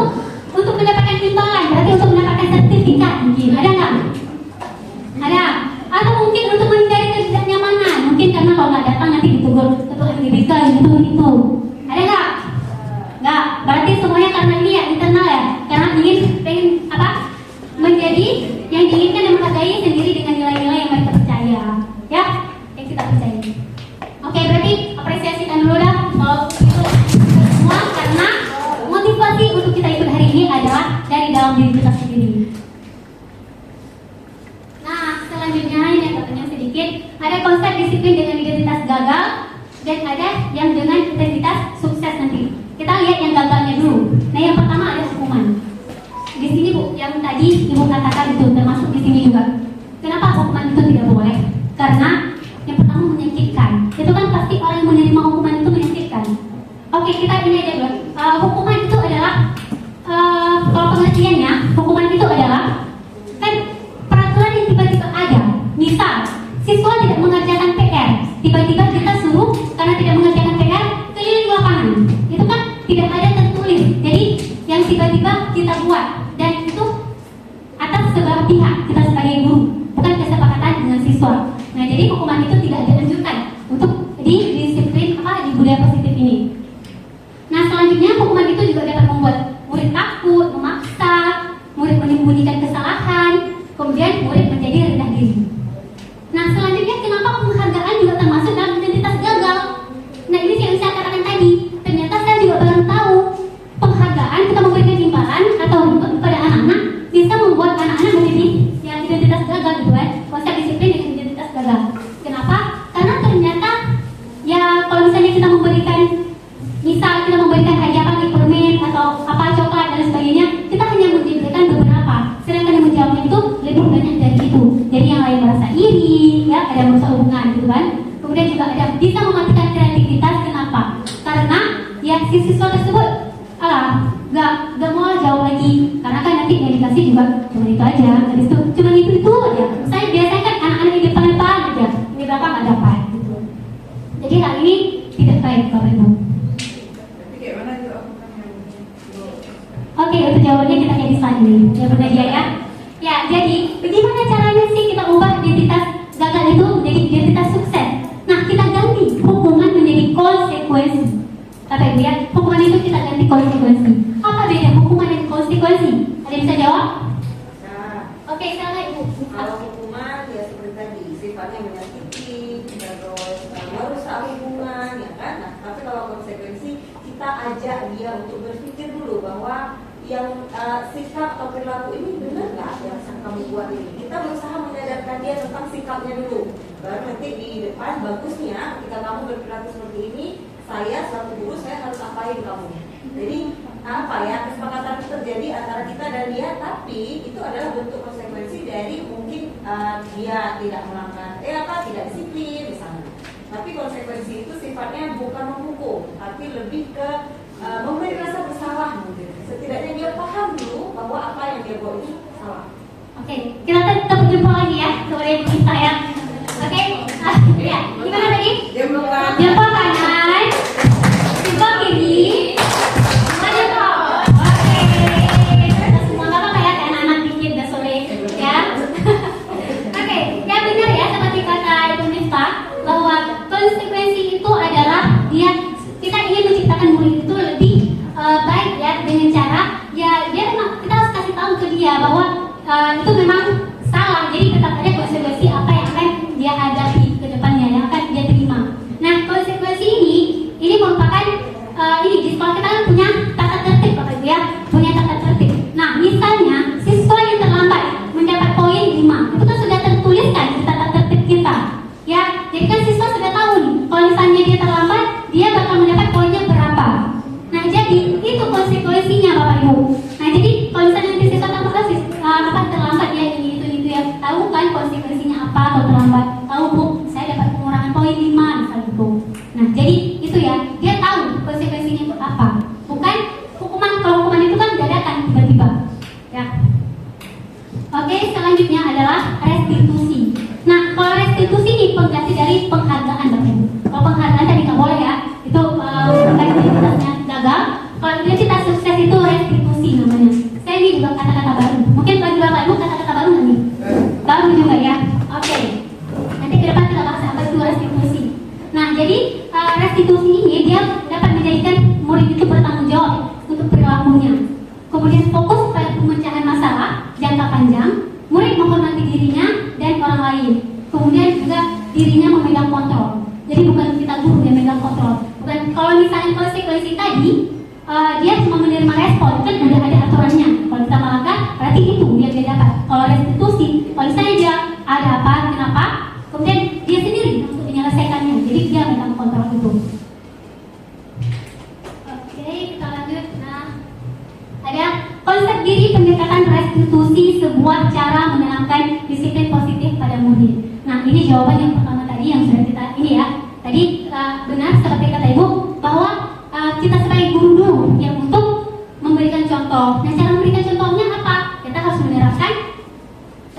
untuk mendapatkan imbalan, berarti untuk mendapatkan sertifikat mungkin. Ada nggak? Ada? Atau mungkin untuk menghindari ketidaknyamanan, mungkin karena kalau nggak datang nanti ditegur ketua GBK gitu. Ada nggak? Nggak. Berarti semuanya karena ini ya internal ya, karena pengen apa? Menjadi yang diinginkan dan menghargai sendiri dengan nilai-nilai yang mereka percaya, ya, yang kita percaya. Oke, berarti apresiasikan dulu dah kalau itu semua karena motivasi untuk kita ikut hari ini adalah dari dalam diri kita sendiri. Nah, selanjutnya ini yang katanya sedikit, ada konsep disiplin dengan identitas gagal dan ada yang dengan identitas sukses nanti. Kita lihat yang gagalnya dulu. Nah, yang pertama ada hukuman. Di sini Bu, yang tadi Ibu katakan itu termasuk di sini juga. Kenapa hukuman itu tidak boleh? Karena yang pertama menyakitkan. Itu kan pasti orang yang menerima hukuman itu menyakitkan. Oke, kita ini aja dulu. Hukuman itu adalah kalau pengertiannya, hukuman itu adalah kan peraturan yang tiba-tiba ada. Misal, siswa tidak mengerjakan PR, tiba-tiba kita suruh karena tidak mengerjakan PR keliling lapangan. Itu kan tidak ada tertulis. Jadi yang tiba-tiba kita buat. Dan itu atas sebelah pihak kita sebagai guru, bukan kesepakatan dengan siswa. Nah, jadi hukuman itu tidak dianjurkan untuk di disiplin di budaya positif ini. Nah, selanjutnya hukuman itu juga dapat membuat murid takut, memaksa, murid menyembunyikan kesalahan, kemudian murid menjadi rendah diri. Nah, selanjutnya kenapa penghargaan juga termasuk dalam identitas gagal? Nah, ini yang saya katakan tadi. Ternyata saya juga baru tahu penghargaan kita gitu kan. Kemudian juga ada bisa mematikan kreativitas. Kenapa? Karena ya si siswa tersebut gak mau jauh lagi, karena kan nanti yang dikasih juga cuma itu aja, habis itu cuma itu aja. Saya biasanya kan anak-anak di depan aja, ini berapa nggak dapat gitu. Jadi hal ini tidak baik Bapak Ibu. Tapi kayak mana tuh aku kan yang Oke, untuk jawabannya kita kayak di slide ini. Ya benar dia ya. Ya, jadi bagaimana caranya sih kita ubah identitas gagal itu menjadi identitas sukses? Nah, kita ganti hukuman menjadi konsekuensi. Bapak Ibu ya, hukuman itu kita ganti konsekuensi. Apa beda hukuman dan konsekuensi? Ada yang bisa jawab? Nah, Oke, silakan Ibu. kalau hukuman ya seperti tadi sifatnya menyakiti, terus merusak hubungan, ya kan? Nah, tapi kalau konsekuensi kita ajak dia untuk berpikir dulu bahwa yang sikap atau perilaku ini benar nggak yang kamu buat ini. Kita berusaha menyadarkan dia tentang sikapnya dulu. Baru nanti di depan bagusnya ketika kamu berperilaku seperti ini, saya selaku guru saya harus apain kamu. Jadi apa ya, kesepakatan terjadi antara kita dan dia, tapi itu adalah bentuk konsekuensi dari mungkin dia tidak melanggar tidak disiplin misalnya. Tapi konsekuensi itu sifatnya bukan menghukum, tapi lebih ke memberi rasa bersalah mungkin. Setidaknya dia paham dulu bahwa apa yang dia buat itu salah. Oke, kita tetap jumpa lagi ya kepada Ibu kita ya. Oke, ya, gimana tadi? Jempol Jempol kanan, jempol kiri, jempol. Oke, kita semua nggak apa-apa ya, kayak anak-anak dikit dan sore ya. Oke, ya benar ya seperti kata Ibu Miftah bahwa konsekuensi itu adalah kita ingin menciptakan murid itu lebih baik ya dengan cara ya dia memang kita harus kasih tahu ke dia bahwa itu memang salah, jadi tetap ada konsekuensi apa yang akan dia hadapi ke depannya, yang akan dia terima. Nah, konsekuensi ini merupakan ini di sekolah kita kan punya tata tertib Bapak Ibu ya, punya tata tertib. Nah, misalnya siswa yang terlambat mendapat poin 5, itu kan sudah tertuliskan di tata tertib kita. Ya, jadi kan siswa sudah tahu nih, kalau misalnya dia terlambat, dia bakal mendapat poinnya berapa. Nah, jadi itu konsekuensinya Bapak Ibu. Nah, jadi kalau misalnya nanti siswa terlambat ya itu ya, tahu kan konsekuensinya apa kalau terlambat. Tahu Bu, saya dapat pengurangan poin 5 misal gitu. Nah, jadi itu ya, dia tahu konsekuensinya itu apa. Bukan hukuman, kalau hukuman itu kan dadakan tiba-tiba. Ya. Oke, selanjutnya adalah restitusi. Nah, kalau restitusi ini pengganti dari penghargaan Bapak Ibu. Kalau penghargaan tadi nggak boleh ya, itu bukan identitasnya gagal. Kalau identitas sukses itu restitusi namanya. Saya ini juga kata-kata baru. Mungkin bagi Bapak Ibu kata-kata baru nggak nih? Baru juga ya. Oke. Nanti ke depan kita bahas apa itu restitusi. Nah, jadi restitusi ini dia dapat menjadikan murid itu bertanggung jawab untuk perilakunya. Kemudian fokus pada pemecahan masalah jangka panjang. Murid menghormati dirinya dan orang lain. Kemudian juga dirinya memegang kontrol. Jadi bukan kita guru yang memegang kontrol. Bukan kalau misalnya konsekuensi tadi dia cuma menerima respon, kan udah ada aturannya. Kalau kita melanggar, berarti itu yang dia dapat. Kalau restitusi, kalau misalnya dia ada apa, kenapa, kemudian dia sendiri untuk menyelesaikannya. Jadi dia memegang kontrol itu. Oke, kita lanjut. Nah, ada konsep diri pendekatan restitusi, sebuah cara menanamkan disiplin positif pada murid. Nah, ini jawaban yang pertama tadi yang sudah kita ini ya. Tadi benar seperti kata Ibu bahwa kita sebagai guru dulu yang untuk memberikan contoh. Nah, cara memberikan contohnya apa? Kita harus menerapkan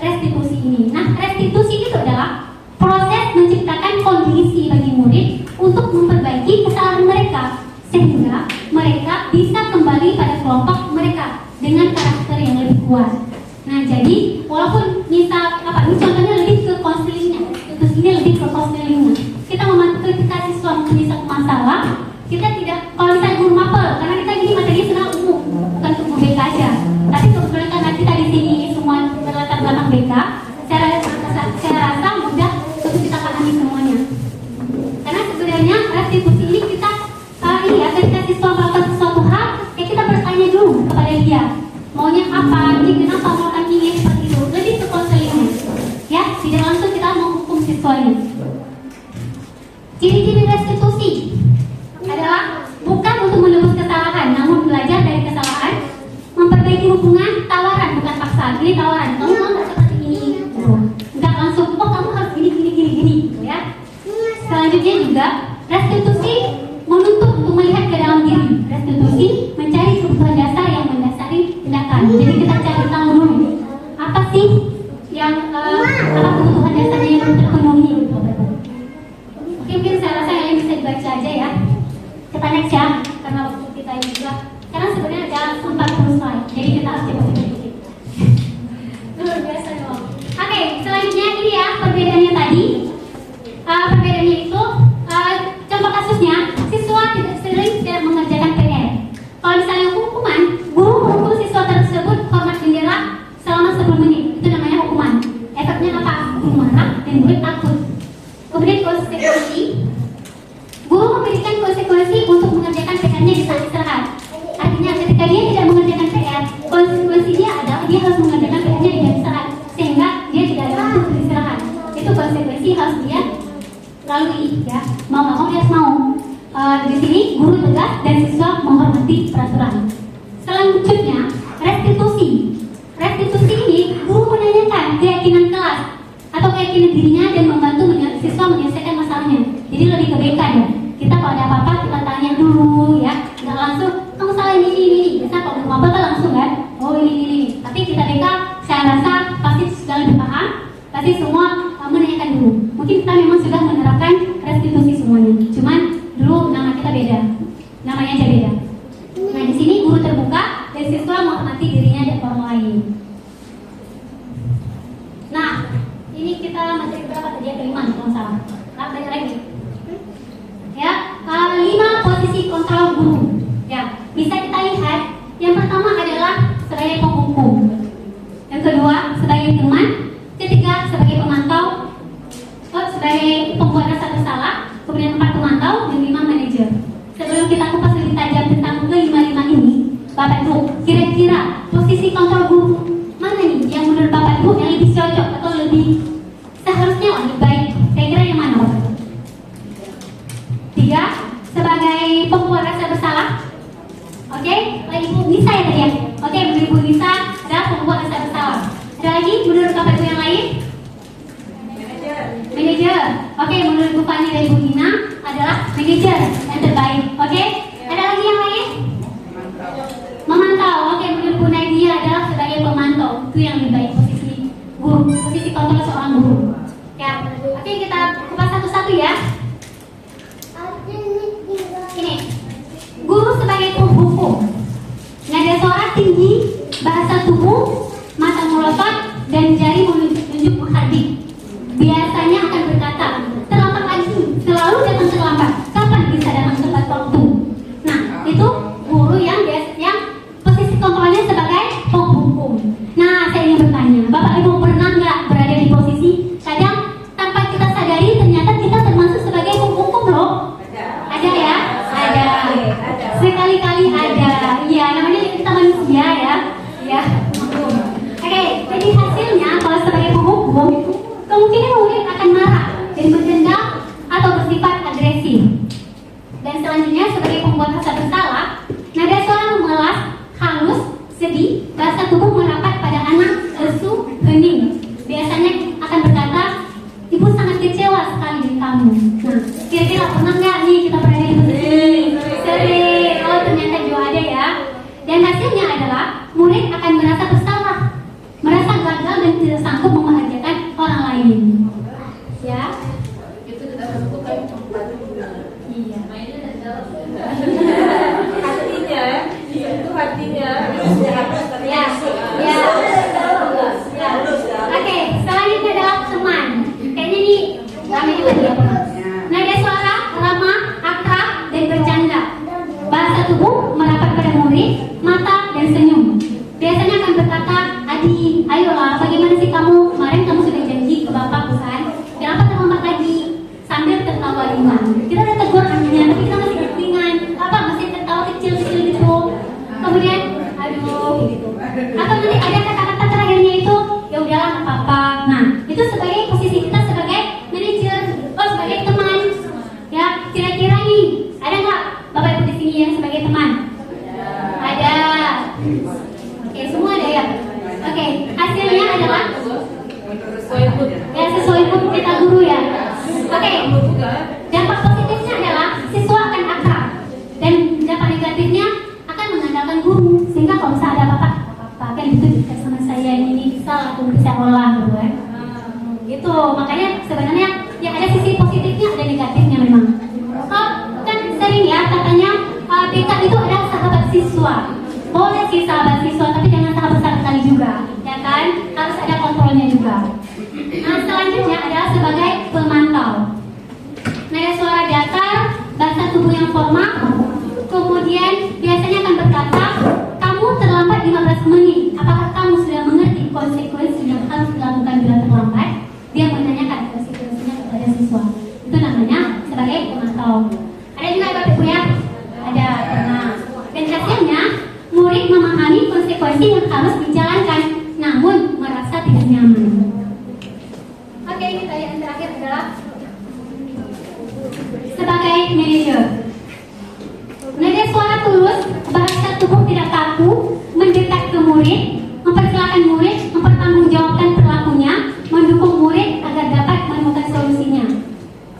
restitusi ini. Nah, restitusi itu adalah proses menciptakan kondisi bagi murid untuk memperbaiki kesalahan mereka sehingga mereka bisa kembali pada kelompok mereka dengan karakter yang lebih kuat. Nah, jadi walaupun misal ini contohnya lebih ke konselingnya, terus ini lebih ke konselingnya. Kita membantu ketika siswa mempunyai satu masalah, kita tidak, kalau misalnya guru mapel, karena kita gini materinya sudah umum, bukan untuk BK aja. Tapi kebetulan karena kita di sini semua berlatar belakang BK, saya rasa mudah untuk kita pahami semuanya. Karena sebenarnya restitusi ini kita ketika siswa melakukan sesuatu hal, ya kita bertanya dulu kepada dia, maunya apa, ini kenapa melakukan ini seperti itu, lebih ke konselingnya. Ya, tidak langsung kita menghukum siswanya. Ciri-ciri restitusi adalah bukan untuk menebus kesalahan, juga restitusi menuntut untuk melihat ke dalam diri. Restitusi mencari kebutuhan dasar yang mendasari tindakan. Jadi kita cari tahu dulu apa sih yang apa kebutuhan dasarnya yang terpenuhi. Oke, mungkin saya rasa yang bisa dibaca aja ya. Kita next ya, karena waktu kita ini juga. Karena sebenarnya ada 40 slide, jadi kita harus cepat sedikit. Luar biasa dong. Oke, selanjutnya ini ya perbedaannya tadi. Perbedaannya itu contoh kasusnya siswa tidak mengerjakan PR. Kalau misalnya hukuman, guru menghukum siswa tersebut hormat bendera selama 10 menit, itu namanya hukuman. Efeknya apa? Guru marah dan murid takut. Kemudian konsekuensi, guru memberikan konsekuensi untuk mengerjakan PR-nya di saat istirahat. Artinya ketika dia tidak mengerjakan PR, konsekuensinya adalah dia harus mengerjakan PR-nya di jam istirahat, sehingga dia tidak ada waktu beristirahat. Itu konsekuensi harus dia lalui ya, mau nggak mau dia harus mau. Di sini guru tegas dan siswa menghormati peraturan. Selanjutnya restitusi. Restitusi ini guru menanyakan keyakinan kelas atau keyakinan dirinya dan membantu siswa menyelesaikan masalahnya. Jadi lebih ke BK ya. Kita kalau ada apa-apa kita tanya dulu ya, nggak langsung kamu salah ini. Biasanya kalau mau apa kan langsung kan, oh ini. Tapi kita BK saya rasa pasti sudah lebih paham. Pasti semua menanyakan dulu. Mungkin kita memang sudah menerapkan restitusi semuanya. Cuman dulu nama kita beda, namanya aja beda. Nah di sini guru terbuka dan siswa menghormati dirinya dan orang lain. Nah ini kita materi berapa tadi ya, kelima kalau salah. Banyak lagi. Ya, 5 posisi kontrol guru. Ya, bisa kita lihat. Yang pertama adalah sebagai penghukum. Yang kedua sebagai teman. Ketiga sebagai pemantau. Sebagai pembuat rasa bersalah. Kemudian 4 pemantau dan 5 manajer. Sebelum kita kupas lebih tajam tentang kelima-lima ini, Bapak Ibu, kira-kira posisi kontrol guru mana nih yang menurut Bapak Ibu yang lebih cocok atau lebih seharusnya lebih baik? Kira-kira yang mana Bapak Ibu? 3 sebagai pembuat rasa bersalah. Oke, Ibu Nisa ya tadi ya. Oke, menurut Ibu Nisa adalah pembuat rasa bersalah. Ada lagi menurut Bapak Ibu yang lain? Manajer. Oke, menurut Bu Fani dan Bu Nina adalah manajer yang terbaik. Oke, ada lagi yang lain? Memantau. Oke, menurut Bu Nadia adalah sebagai pemantau. Itu yang lebih baik posisi guru, posisi kontrol seorang guru. Ya, oke kita kupas satu-satu ya. Ini, guru sebagai penghukum. Nada suara tinggi, bahasa tubuh, mata melotot, dan jari menunjuk menghardik. Biasanya akan berkata, terlambat lagi, selalu datang terlambat. Kapan bisa datang tepat waktu? Nah, itu guru yang posisi kontrolnya sebagai penghukum. Nah, saya ingin bertanya, Bapak Ibu pernah nggak berada di posisi kadang tanpa kita sadari ternyata kita termasuk sebagai penghukum loh? Ada ya? Ada. Sekali-kali ada. Iya, namanya kita manusia ya. Ya. Oke, jadi hasilnya kalau sebagai penghukum kemungkinan murid akan marah dan berdendam atau bersifat agresif. Dan selanjutnya sebagai pembuat rasa bersalah, nada suara memelas, halus, sedih, bahasa tubuh merapat pada anak, lesu, hening. Biasanya akan berkata, ibu sangat kecewa sekali dengan kamu. Nah, kira-kira pernah nggak nih kita berada di posisi ini? Sering. Oh, ternyata juga ada ya. Dan hasilnya adalah murid akan merasa bersalah, merasa gagal dan tidak sanggup membahagiakan orang lain. Ya, Itu kita lakukan. iya. Hatinya, itu hatinya. Ya, ya. Oke, selanjutnya adalah teman. Kayaknya nih ramai juga dia. Nada suara ramah, akrab, dan bercanda. Bahasa tubuh merapat pada murid, mata dan senyum. Biasanya akan berkata, Adi, ayolah, bagaimana sih kamu? Kemarin kamu sudah janji ke bapak bukan? Kenapa terlambat lagi? Sambil tertawa ringan. Kita udah tegur anaknya, tapi kita masih keringan. Apa masih tertawa kecil-kecil gitu. Kemudian, aduh, gitu. Atau nanti ada kata-kata terakhirnya itu, ya udahlah nggak apa-apa. Nah, itu sebagai posisi kita sebagai manajer, sebagai teman. Ya, kira-kira nih, ada nggak Bapak Ibu di sini yang sebagai teman? Ada. Oke, semua ada ya. Oke, hasilnya adalah Sesuai ya sesuai mood kita guru ya. Oke. Dampak positifnya adalah siswa akan akrab, dan dampak negatifnya akan mengandalkan guru. Sehingga kalau misalnya ada apa-apa kan itu sama saya ini bisa aku bisa olah gitu kan. Gitu, makanya sebenarnya yang ada sisi positifnya ada negatifnya memang. Kan sering ya katanya BK itu adalah sahabat siswa. Boleh sih sahabat siswa, tapi jangan sahabat sekali juga, ya kan? Harus ada kontrolnya juga. Nah, selanjutnya adalah sebagai pemantau. Nada suara datar, bahasa tubuh yang formal, kemudian biasanya akan berkata, kamu terlambat 15 menit. Apakah kamu sudah mengerti konsekuensi yang harus dilakukan bila terlambat? Dia menanyakan konsekuensinya kepada siswa. Itu namanya sebagai pemantau. Ada juga Bapak Ibu ya? Ada. Nah, dan hasilnya murid memahami konsekuensi yang harus dijalankan, namun merasa tidak nyaman. Oke, ini tadi yang terakhir adalah sebagai manajer. Nada suara tulus, bahasa tubuh tidak kaku, mendekat ke murid, mempersilahkan murid, mempertanggungjawabkan perilakunya, mendukung murid agar dapat menemukan solusinya.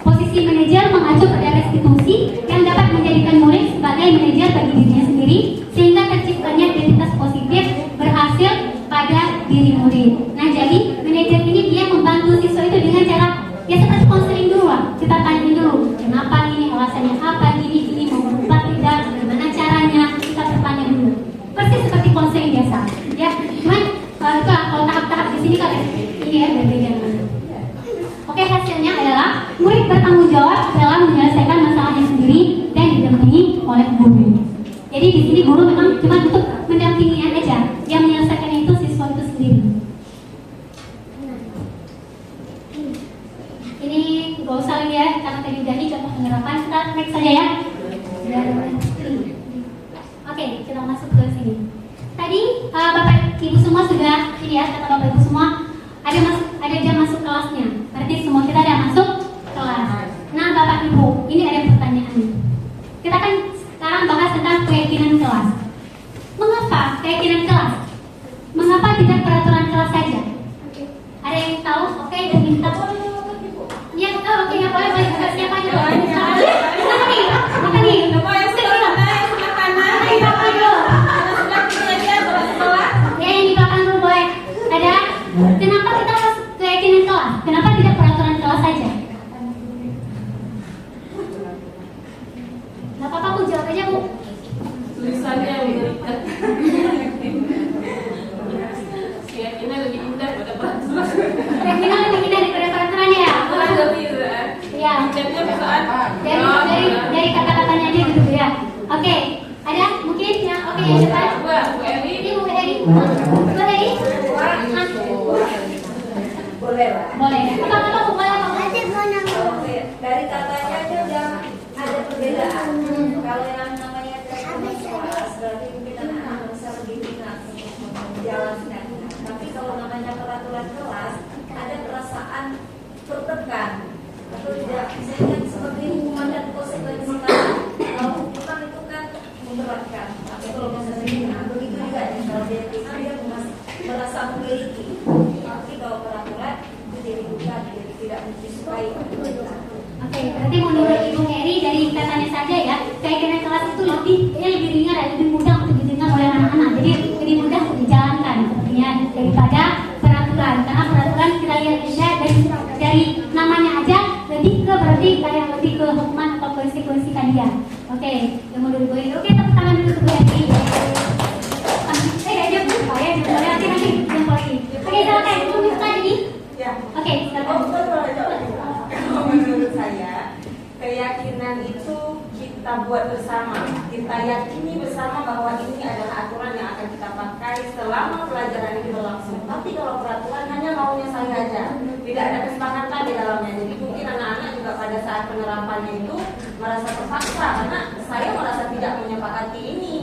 Posisi manajer mengacu pada restitusi yang dapat menjadikan murid sebagai manajer bagi dirinya sendiri, sehingga terciptanya identitas positif berhasil pada diri murid. Nah, jadi manajer ini dia membantu siswa itu dengan cara ya seperti konseling dulu lah. Kita tanya dulu kenapa ini, alasannya apa, gini mau berubah tidak, bagaimana caranya, kita bertanya dulu. Persis seperti konseling biasa. Ya, cuman kalau tahap-tahap di sini kan ini ya berbeda. Oke, hasilnya adalah murid bertanggung jawab dalam menyelesaikan masalahnya sendiri dan didampingi oleh guru. Jadi di sini guru memang cuma untuk mendampingi aja, yang menyelesaikan itu siswa itu sendiri. Ini gak usah lagi ya, karena tadi udah nih contoh penerapan. Kita next saja ya. Oke, kita masuk ke sini. Tadi Bapak Ibu semua sudah ini ya, kata Bapak Ibu semua ada jam masuk kelasnya. Berarti semua kita ada masuk kelas. Nah, Bapak Ibu, ini ada pertanyaan. Kita kan sekarang bahas tentang keyakinan kelas. Mengapa keyakinan kelas? Mengapa tidak peraturan kelas saja? Ada yang tahu? Oke, dan minta. Ya, oke, nggak boleh siapa aja. Siapa nih? Apa nih? Ya, yang di belakang dulu boleh. Ada? Kenapa kita harus keyakinan kelas? Kenapa tidak peraturan kelas saja? Nggak apa-apa, aku jawab aja, Bu. Tulisannya memberikan keyakinan lebih indah pada peraturan. Keyakinan lebih indah daripada peraturannya ya? Iya. Dari kata-katanya aja gitu ya. Oke, ada mungkin ya? Oke, yang depan. Bu Eri. Ini Bu Eri. Bu Eri. Boleh lah. Boleh. Apa-apa Bu, boleh apa? Oke, dari katanya aja udah ada perbedaan. Kalau yang namanya kelas berarti mungkin anak-anak bisa lebih ringan menjalankan. Tapi kalau namanya peraturan kelas ada perasaan tertekan atau tidak, misalnya seperti hukuman dan konsekuensi kan. Kalau hukuman itu kan memberatkan. Tapi kalau misalnya begitu juga ya, kalau dia ringan dia merasa memiliki. Tapi kalau peraturan itu jadi bukan, jadi tidak disukai. Oke, berarti menurut Ibu Heri dari katanya saja ya, keyakinan kelas itu lebih ringan dan lebih mudah untuk didengar oleh anak-anak. Jadi lebih mudah untuk dijalankan sepertinya daripada peraturan. Karena peraturan kita lihat aja dari namanya aja lebih ke berarti kayak lebih ke hukuman atau konsekuensi kan dia. Oke, yang menurut Ibu Heri. Oke, tepuk tangan dulu Ibu Heri. Saya aja Bu, ya, boleh nanti yang lagi. Oke, silakan. Ibu minta ini. Ya. Oke, silakan. Kalau menurut saya, keyakinan itu kita buat bersama. Kita yakini bersama bahwa ini adalah aturan yang akan kita pakai selama pelajaran ini berlangsung. Tapi kalau peraturan hanya maunya saya aja, tidak ada kesepakatan di dalamnya. Jadi mungkin anak-anak juga pada saat penerapannya itu merasa terpaksa karena saya merasa tidak menyepakati ini.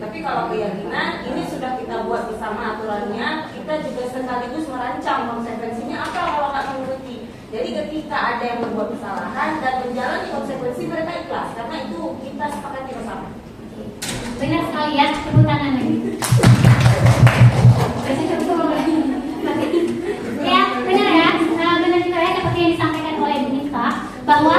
Tapi kalau keyakinan ini sudah kita buat bersama aturannya, kita juga sekaligus merancang konsekuensinya apa kalau nggak mengikuti. Jadi ketika ada yang membuat kesalahan dan menjalani konsekuensi, mereka ikhlas karena itu kita sepakati bersama. Benar sekali ya, tepuk tangan lagi. Ya, benar ya. Benar juga ya seperti yang disampaikan oleh Bu Nita bahwa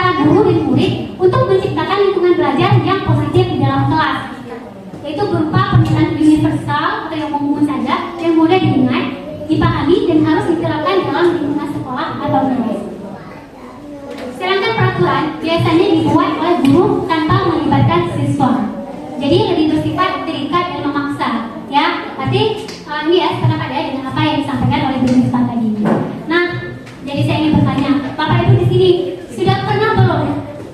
antara guru dan murid untuk menciptakan lingkungan belajar yang positif di dalam kelas, yaitu berupa pernyataan universal atau yang umum saja yang mudah diingat, dipahami dan harus diterapkan dalam lingkungan sekolah atau kelas. Sedangkan peraturan biasanya dibuat oleh guru tanpa melibatkan siswa, jadi lebih bersifat terikat dan memaksa. Ya, berarti ini ya sepakat ya dengan apa yang disampaikan oleh Bu Miftah tadi. Nah, jadi saya ingin bertanya, Bapak Ibu di sini sudah pernah belum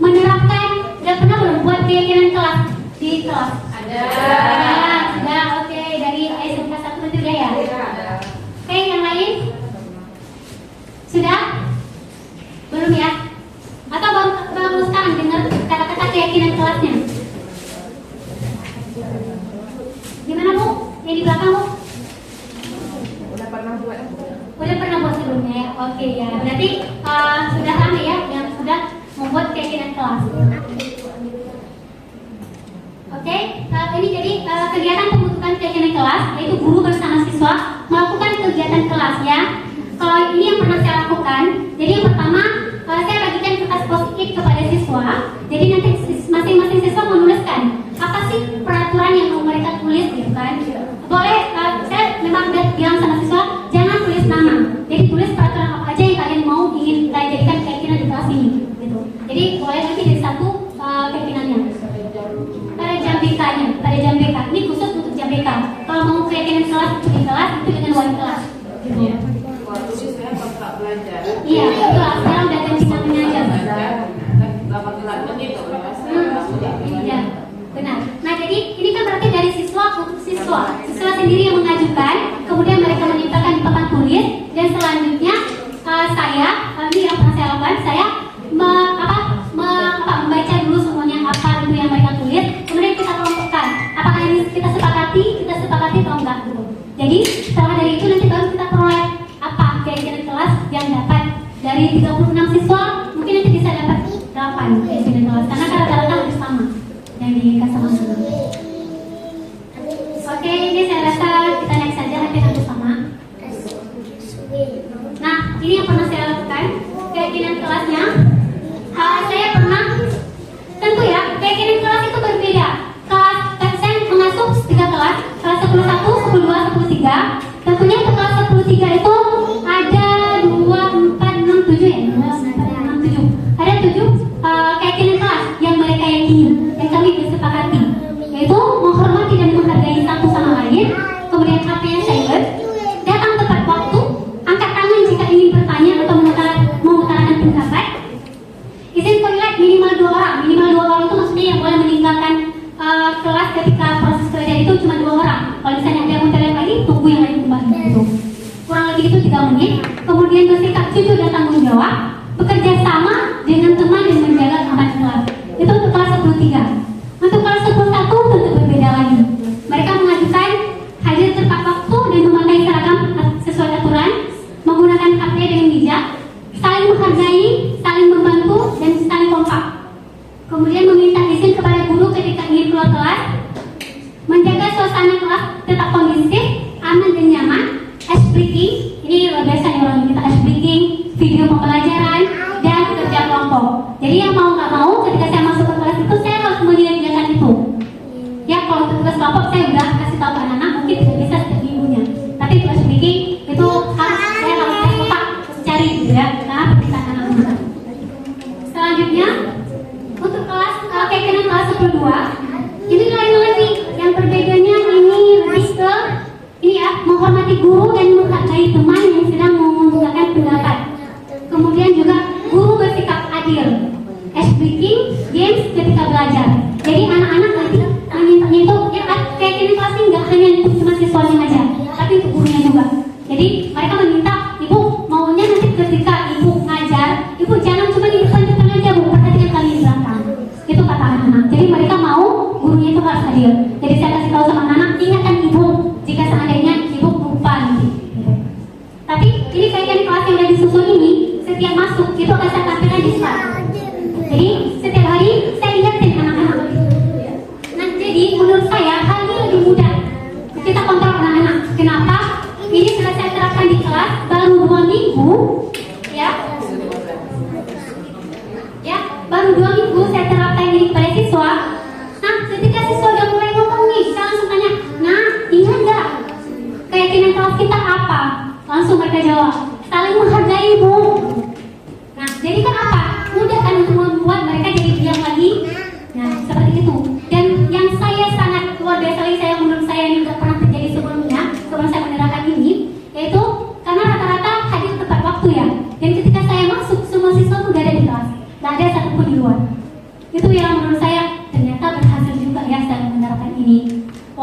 menerapkan, sudah pernah belum buat keyakinan kelas di kelas? Ada. Sudah, oke. Dari SMK 1 itu ya? Oke, yang lain? Sudah? Belum ya? Atau baru sekarang dengar kata-kata keyakinan kelasnya? Gimana Bu? Yang di belakang Bu? Udah pernah buat? Udah pernah buat sebelumnya ya? Oke ya, berarti sudah ramai ya yang sudah membuat keyakinan kelas. Oke, ini jadi kegiatan pembentukan keyakinan kelas, yaitu guru bersama siswa melakukan kegiatan kelas ya. Kalau ini yang pernah saya lakukan, jadi yang pertama saya bagikan kertas post-it kepada siswa. Jadi nanti masing-masing siswa menuliskan apa sih peraturan yang mau mereka tulis gitu kan. Boleh, saya memang udah bilang sama siswa jangan tulis nama, jadi tulis peraturan apa aja yang kalian mau ingin jadikan keyakinan di kelas ini gitu. Jadi boleh nanti dari satu keyakinannya pada jam BK-nya, pada jam BK ini khusus untuk jam BK. Kalau mau keyakinan kelas itu di kelas itu dengan wali kelas gitu. Waktu itu saya pas belajar. Iya betul, sekarang udah ganti namanya aja. 8 menit itu Iya, benar. Nah jadi ini kan berarti dari siswa untuk siswa sendiri yang mengajukan, kemudian mereka menyimpulkan di papan tulis, dan selanjutnya saya, ini yang pernah saya lakukan, saya membaca dulu semuanya apa itu yang mereka tulis, kemudian kita kelompokkan, apakah ini kita sepakati atau enggak gitu. Jadi setelah dari itu nanti baru kita peroleh apa keyakinan kelas yang dapat dari 36 siswa, mungkin nanti bisa dapat 8 keyakinan kelas karena rata-rata lebih sama yang dikasih sama guru. Oke, ini saya rasa kita naik saja hampir sama. Nah, ini yang pernah saya lakukan keyakinan kelasnya. Saya pernah, tentu ya, keyakinan kelas itu berbeda. Kelas saya mengasuh 3 kelas, kelas 11, 10, 2, 10, 3. Tentunya untuk kelas 10, 3 itu ada 2, 4, 6, 7 ya, 6, 7. Ada 7 keyakinan kelas yang mereka yakini dan kami disepakati, yaitu menghormati dan menghargai satu sama lain, kemudian apa yang silent, datang tepat waktu, angkat tangan jika ingin bertanya atau mengutarakan pendapat, izin toilet minimal 2 orang. Minimal 2 orang itu maksudnya yang boleh meninggalkan kelas ketika proses kerja itu cuma 2 orang. Kalau misalnya ada yang mau toilet lagi, tunggu yang lain kembali gitu. Kurang lebih itu 3 menit. Kemudian bersikap jujur dan tanggung jawab, bekerja sama dengan teman dan menjaga aman kelas. Itu untuk kelas 10-3. Untuk kelas 11 tentu berbeda lagi. Mereka mengajukan hadir tepat waktu dan memakai seragam sesuai aturan, menggunakan HP dengan bijak, saling menghargai, saling membantu, dan saling kompak. Kemudian meminta izin kepada guru ketika ingin keluar kelas, menjaga suasana kelas tetap kondusif, aman dan nyaman. Ice breaking, ini luar biasa nih orang minta ice breaking, video pembelajaran, dan kerja kelompok. Jadi yang mau nggak mau ketika saya masuk ke kelas itu saya harus menyediakan itu. Ya kalau untuk tugas kelompok saya udah kasih tahu ke anak-anak, mungkin tidak bisa setiap minggunya. Tapi untuk ice breaking itu saya harus kompak cari gitu ya, karena permintaan anak-anak. Selanjutnya untuk kelas keyakinan kelas 10-2 ini lain lagi, yang berbedanya ini lebih ke ini ya, menghormati guru dan menghargai teman yang sedang mengungkapkan pendapat. Kemudian juga guru bersikap adil, ice breaking, games ketika belajar. Jadi anak-anak nanti mintanya itu ya keyakinan kelas ini nggak hanya untuk cuma siswanya aja, tapi untuk gurunya juga. Jadi mereka meminta ibu maunya nanti ketika ibu ngajar, ibu jangan cuma di depan aja bu, perhatikan kami di belakang. Itu kata anak-anak. Jadi mereka mau gurunya itu harus adil. Jadi saya kasih tahu sama anak-anak, ingatkan ibu jika seandainya ibu lupa nanti. Tapi ini keyakinan kelas yang udah disusun ini, setiap masuk itu akan saya tampilkan di slide. Jadi setiap hari saya ingatin anak-anak. Nah jadi menurut saya hal ini lebih mudah. Kita kontrol anak-anak. Kenapa? Ini sudah saya terapkan di kelas baru 2 minggu, ya.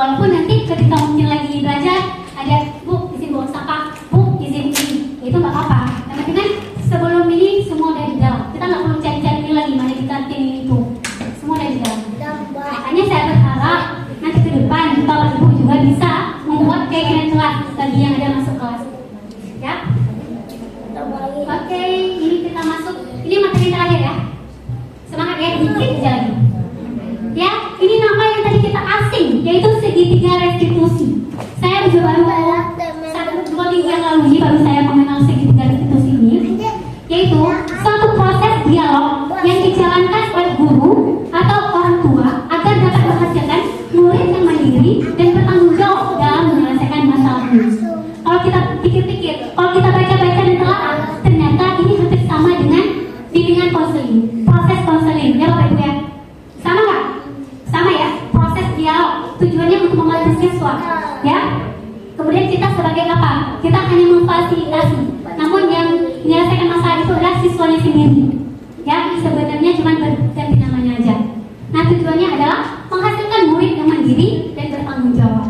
Walaupun nanti ketika mungkin lagi belajar ada bu izin buang sampah, bu izin ini, itu nggak apa-apa. Yang penting kan sebelum ini semua udah di dalam. Kita nggak perlu cari-cari ini lagi mana di kantin ini itu, semua udah di dalam. Makanya saya berharap nanti ke depan bapak ibu juga bisa membuat kegiatan kelas bagi yang ada masuk kelas. Ya. Oke, ini kita masuk. Ini materi terakhir ya. Semangat ya, dikit aja lagi. Ya, ini nama yang tadi kita asing, yaitu segitiga restitusi. Saya juga baru 1-2 minggu yang lalu ini baru saya mengenal segitiga restitusi ini, yaitu suatu proses dialog yang dijalankan oleh guru atau orang tua agar dapat menghasilkan murid yang mandiri dan bertanggung jawab dalam menyelesaikan masalahnya. Kalau kita pikir-pikir, kalau kita baca-baca dan telaah, ternyata ini hampir sama dengan bimbingan konseling, proses konseling, ya Bapak Ibu ya. Sama nggak? Sama ya, proses dialog tujuannya untuk membantu siswa, ya. Kemudian kita sebagai apa? Kita hanya memfasilitasi, namun yang menyelesaikan masalah itu adalah siswanya sendiri, ya. Sebenarnya cuma berganti namanya aja. Nah, tujuannya adalah menghasilkan murid yang mandiri dan bertanggung jawab.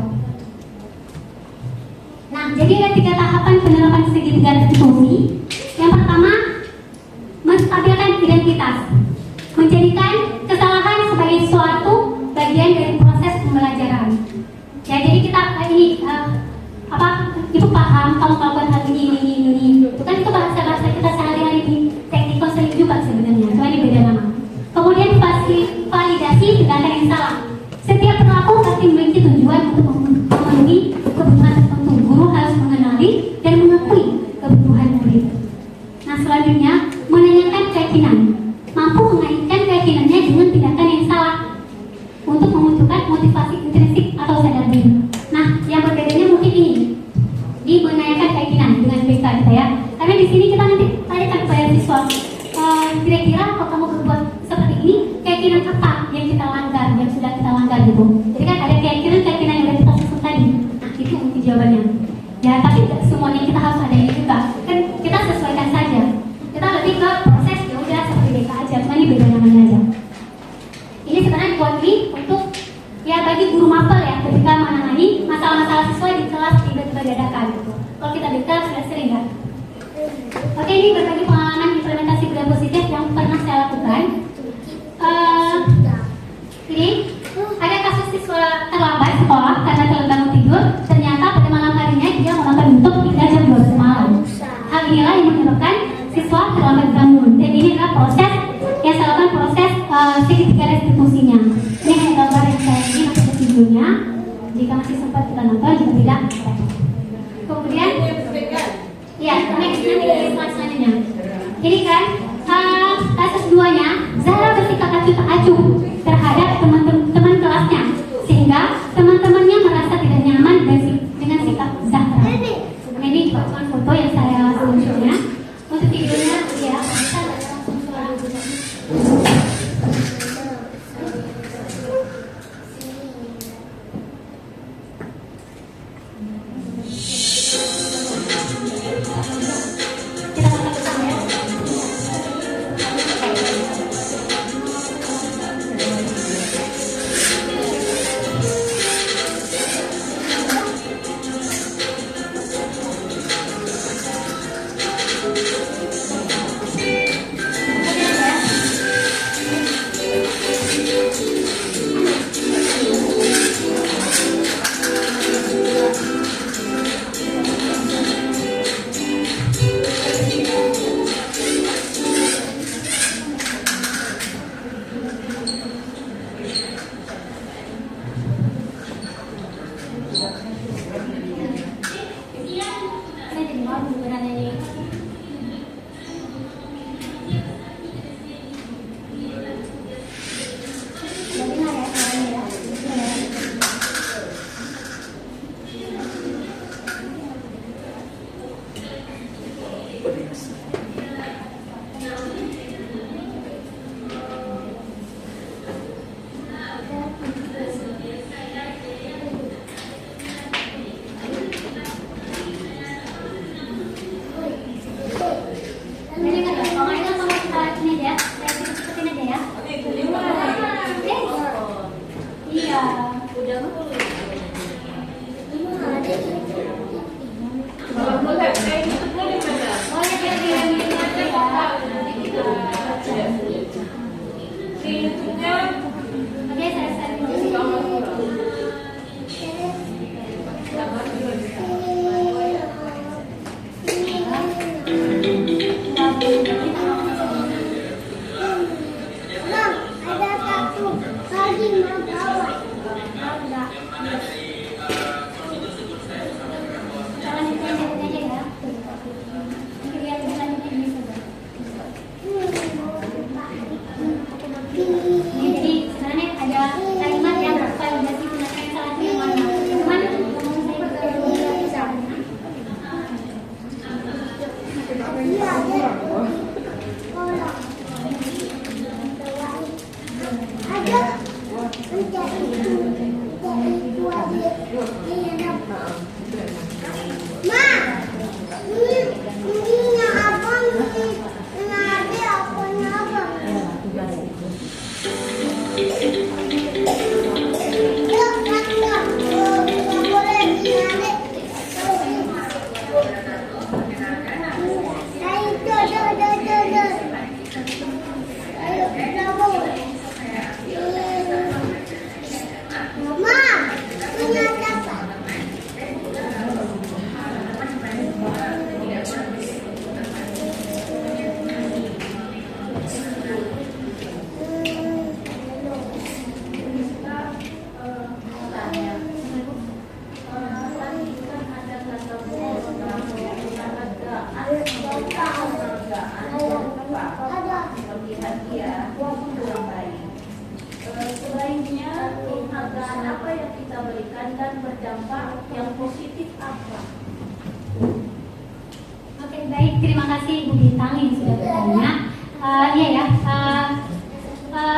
Nah, jadi ada 3 tahapan penerapan segitiga restitusi. Yang pertama, menstabilkan identitas, menjadikan kesalahan sebagai suatu bagian dari proses pembelajaran. Ya, jadi kita ini ibu paham kalau melakukan hal ini. Bukan itu bahasa kita sehari-hari di teknik konseling juga sebenarnya, cuma ini beda nama. Kemudian validasi tindakan yang salah. Setiap perilaku pasti memiliki tujuan untuk memenuhi kebutuhan tertentu. Guru harus mengenali dan mengakui kebutuhan murid. Nah, selanjutnya menanyakan keyakinan, mampu mengaitkan keyakinannya dengan tindakan yang salah untuk memunculkan motivasi intrinsik atau sadar diri. Nah, yang berbedanya mungkin ini di menanyakan keyakinan dengan BK kita ya. Karena di sini kita nanti tanyakan kepada siswa, kira-kira kalau kamu berbuat seperti ini, keyakinan apa yang kita langgar, yang sudah kita langgar gitu. Jadi kan ada keyakinan yang sudah kita susun tadi. Nah, itu mungkin jawabannya. Ya, tapi tidak semuanya kita harus ada ini juga. Kan kita sesuaikan saja. Kita lebih ke proses ya udah seperti BK aja, cuma ini beda namanya aja. Ini sebenarnya buat ini untuk ya bagi guru mapel ya ketika menangani masalah-masalah siswa di kelas tiba-tiba dadakan gitu. Kalau kita BK sudah sering kan. Oke, ini berbagi pengalaman implementasi budaya positif yang pernah saya lakukan. Ini ada kasus siswa terlambat sekolah karena telah bangun tidur. Ternyata pada malam harinya dia menonton YouTube hingga jam 12 malam. Hal inilah yang menyebabkan siswa terlambat bangun. Dan ini adalah proses yang saya lakukan, proses segitiga restitusinya. Ini hanya gambar yang saya ini masih ada videonya. Jika masih sempat kita nonton, jika tidak, kemudian ya, next nanti selanjutnya. Ini kan kasus 2-nya, Zahra bersikap acuh terhadap teman-teman kelasnya, sehingga teman-temannya merasa tidak nyaman dengan sikap Zahra. Nah, ini cuma foto yang saya selanjutnya. Untuk videonya, ya, kita langsung Iya. Udah Oke, saya dulu. Jadi sebenarnya ada kalimat yang validasi gunakan salah satu yang mana. Cuman sebaiknya penghargaan apa yang kita berikan dan berdampak yang positif apa? Oke, baik, terima kasih Bu Bintang yang sudah bertanya. Iya ya,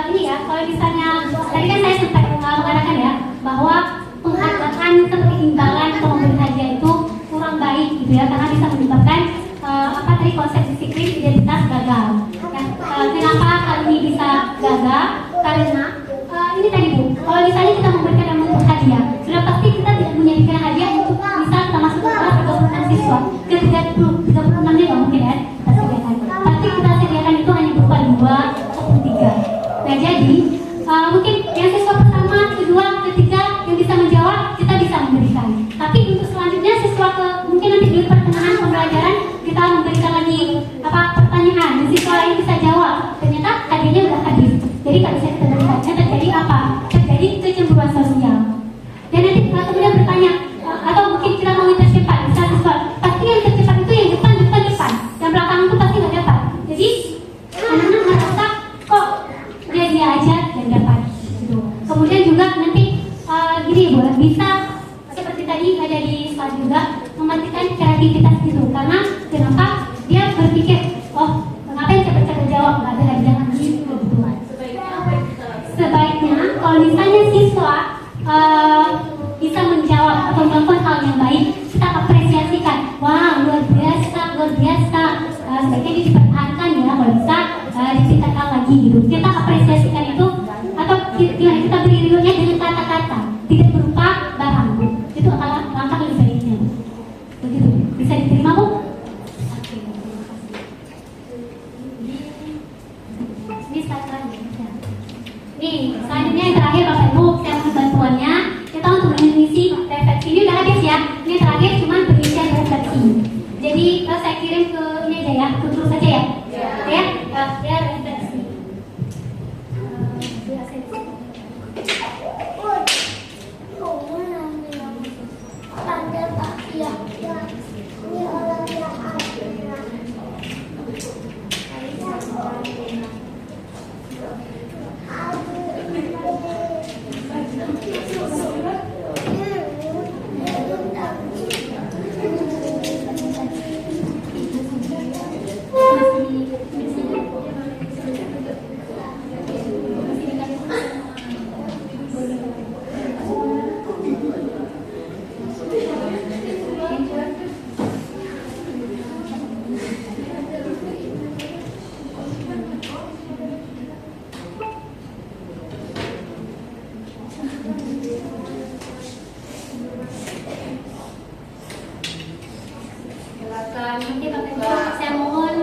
ini ya, kalau misalnya tadi kan saya sempat mengatakan ya bahwa penghargaan seperti imbalan atau memberi hadiah itu kurang baik gitu ya, karena bisa menyebabkan apa tadi konsep disiplin identitas gagal. Ya, kenapa hal ini bisa gagal? Karena ini tadi Bu, kalau misalnya kita memberikan dan memberi hadiah, sudah pasti kita tidak menyajikan hadiah untuk bisa kita masuk ke kelas 36 siswa. Ke 36 nya nggak mungkin ya kita sediakan. Pasti kita sediakan itu hanya berupa 2 atau 3. Nah jadi mungkin yang siswa pertama, kedua, ketiga yang bisa menjawab kita bisa memberikan. Tapi untuk selanjutnya siswa mungkin nanti di pertengahan pembelajaran kita memberikan lagi pertanyaan. Dan siswa lain bisa jawab. Ternyata hadiahnya udah habis. Jadi kalau bisa kita berikan, terjadi apa? Terjadi kecemburuan sosial. Dan nanti kemudian bertanya, atau mungkin kita mau yang tercepat, misalnya siswa, pasti yang tercepat itu yang depan. Yang belakang itu pasti nggak dapat. Jadi anak-anak merasa kok dia aja yang dapat. Gitu. Kemudian juga nanti gini Bu, bisa seperti tadi ada di slide juga mematikan kreativitas itu. Karena kenapa dia berpikir, oh ngapain cepet-cepet jawab, nggak ada hadiah gitu. Sebaiknya kalau misalnya siswa bisa menjawab atau melakukan hal yang baik, kita apresiasikan. Wah, luar biasa. Sebaiknya dipertahankan ya, kalau bisa ditingkatkan lagi gitu. Kita apresiasikan itu, atau kita beri rewardnya dengan kata-kata, tidak berupa barang. Itu adalah langkah lebih baiknya. Begitu, bisa diterima Bu? Oke, terima kasih. Ini slide lagi. Nih, selanjutnya yang terakhir Bapak Ibu, saya mohon bantuannya. Kita untuk mengisi refleksi ini udah habis ya. Ini terakhir cuma pengisian refleksi. Jadi saya kirim ke ini aja ya, ke terus saja ya. Ya, ya refleksi. Nanti Bapak Ibu, saya mohon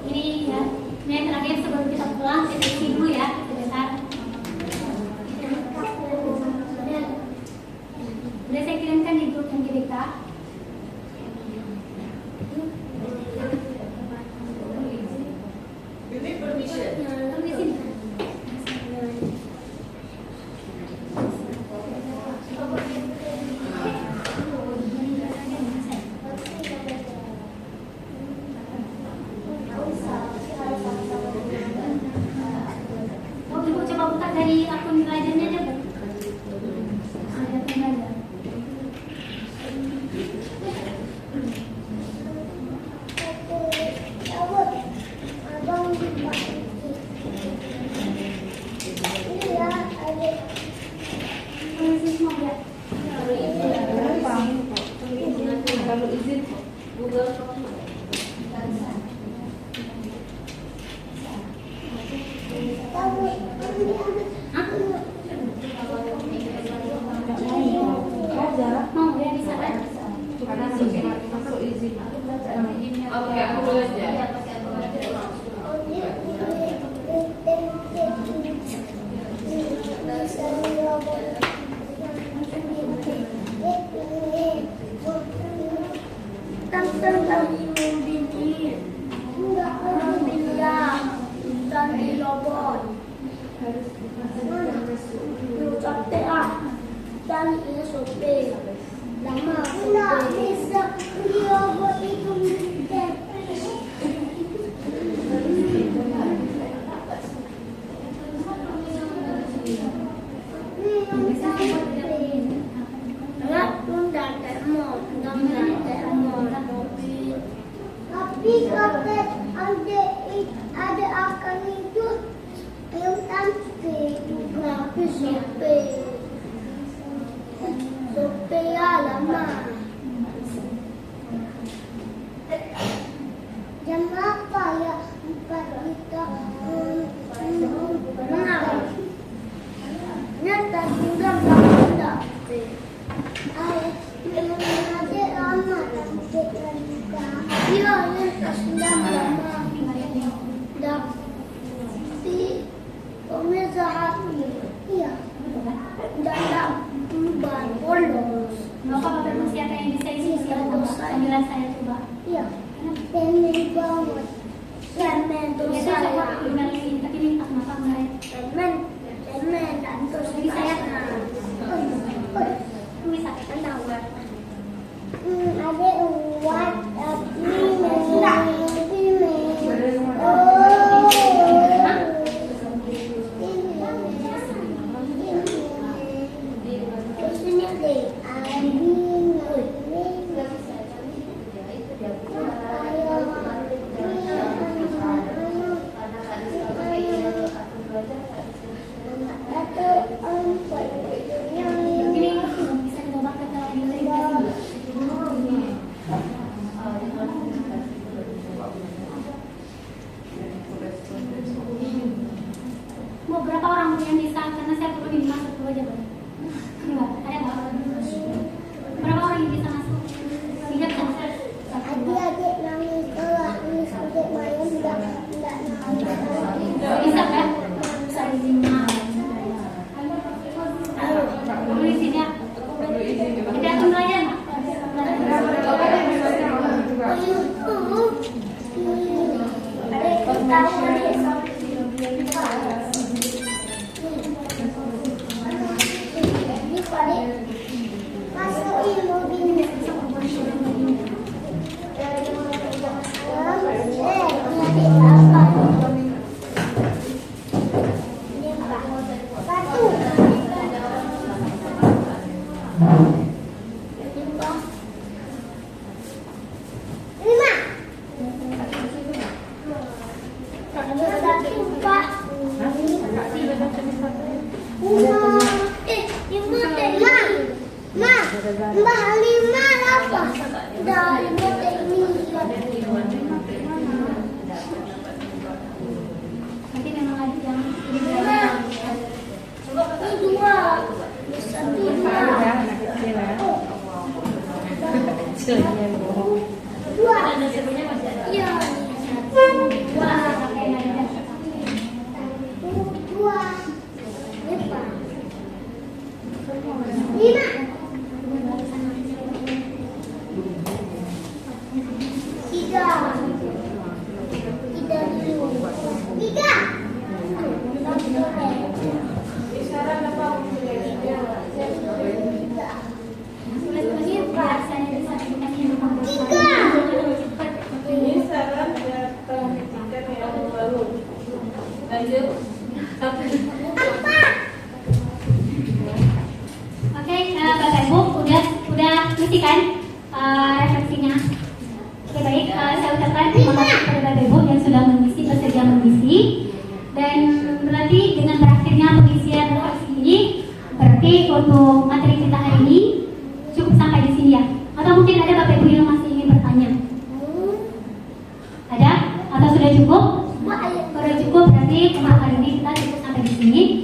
ini ya, ini yang terakhir sebelum kita pulang, saya isi dulu ya sebentar. Supaya lama. Jam apa ya? 4 kita menang. Nyata sudah berada. Adik lama tapi juga. Iya, nyata sudah lama. Tapi pemirsa iya. Tidak berubah polos. Bapak masih ada yang bisa isi panggilan saya coba. Iya. Pengen banget. Semen terus Biasa coba saya. email ini, tapi minta kenapa enggak? Semen dan terus Jadi saya bisa kenal. Ada uat Ini bisa coba ke dalam mau berapa orang yang bisa? Karena saya perlu ini masuk dulu aja, Bang. Enggak, ada nggak? Berapa orang yang bisa masuk? Tiga bisa masuk. adik-adik nangis sekolah nangis adik main tidak nangis. Bisa kan? Bisa di sini. Perlu di sini ya. Ada jumlahnya nggak? Masukin mobilnya. Mbak lima apa? Udah lima teknik. Nanti memang ada yang Ini dua. Satu dua. Dua. Iya. Dua. Dua. Lima. Tiga. Tiga dulu. Tiga. Oke, Bapak Ibu udah ngisi kan refleksinya? Oke baik, saya ucapkan terima kasih kepada Bapak Ibu yang sudah bersedia mengisi. Dan berarti dengan berakhirnya pengisian refleksi ini, berarti untuk materi kita hari ini cukup sampai di sini ya? Atau mungkin ada Bapak Ibu yang masih ingin bertanya? Ada? Atau sudah cukup? Sudah cukup, berarti untuk hari ini kita cukup sampai di sini.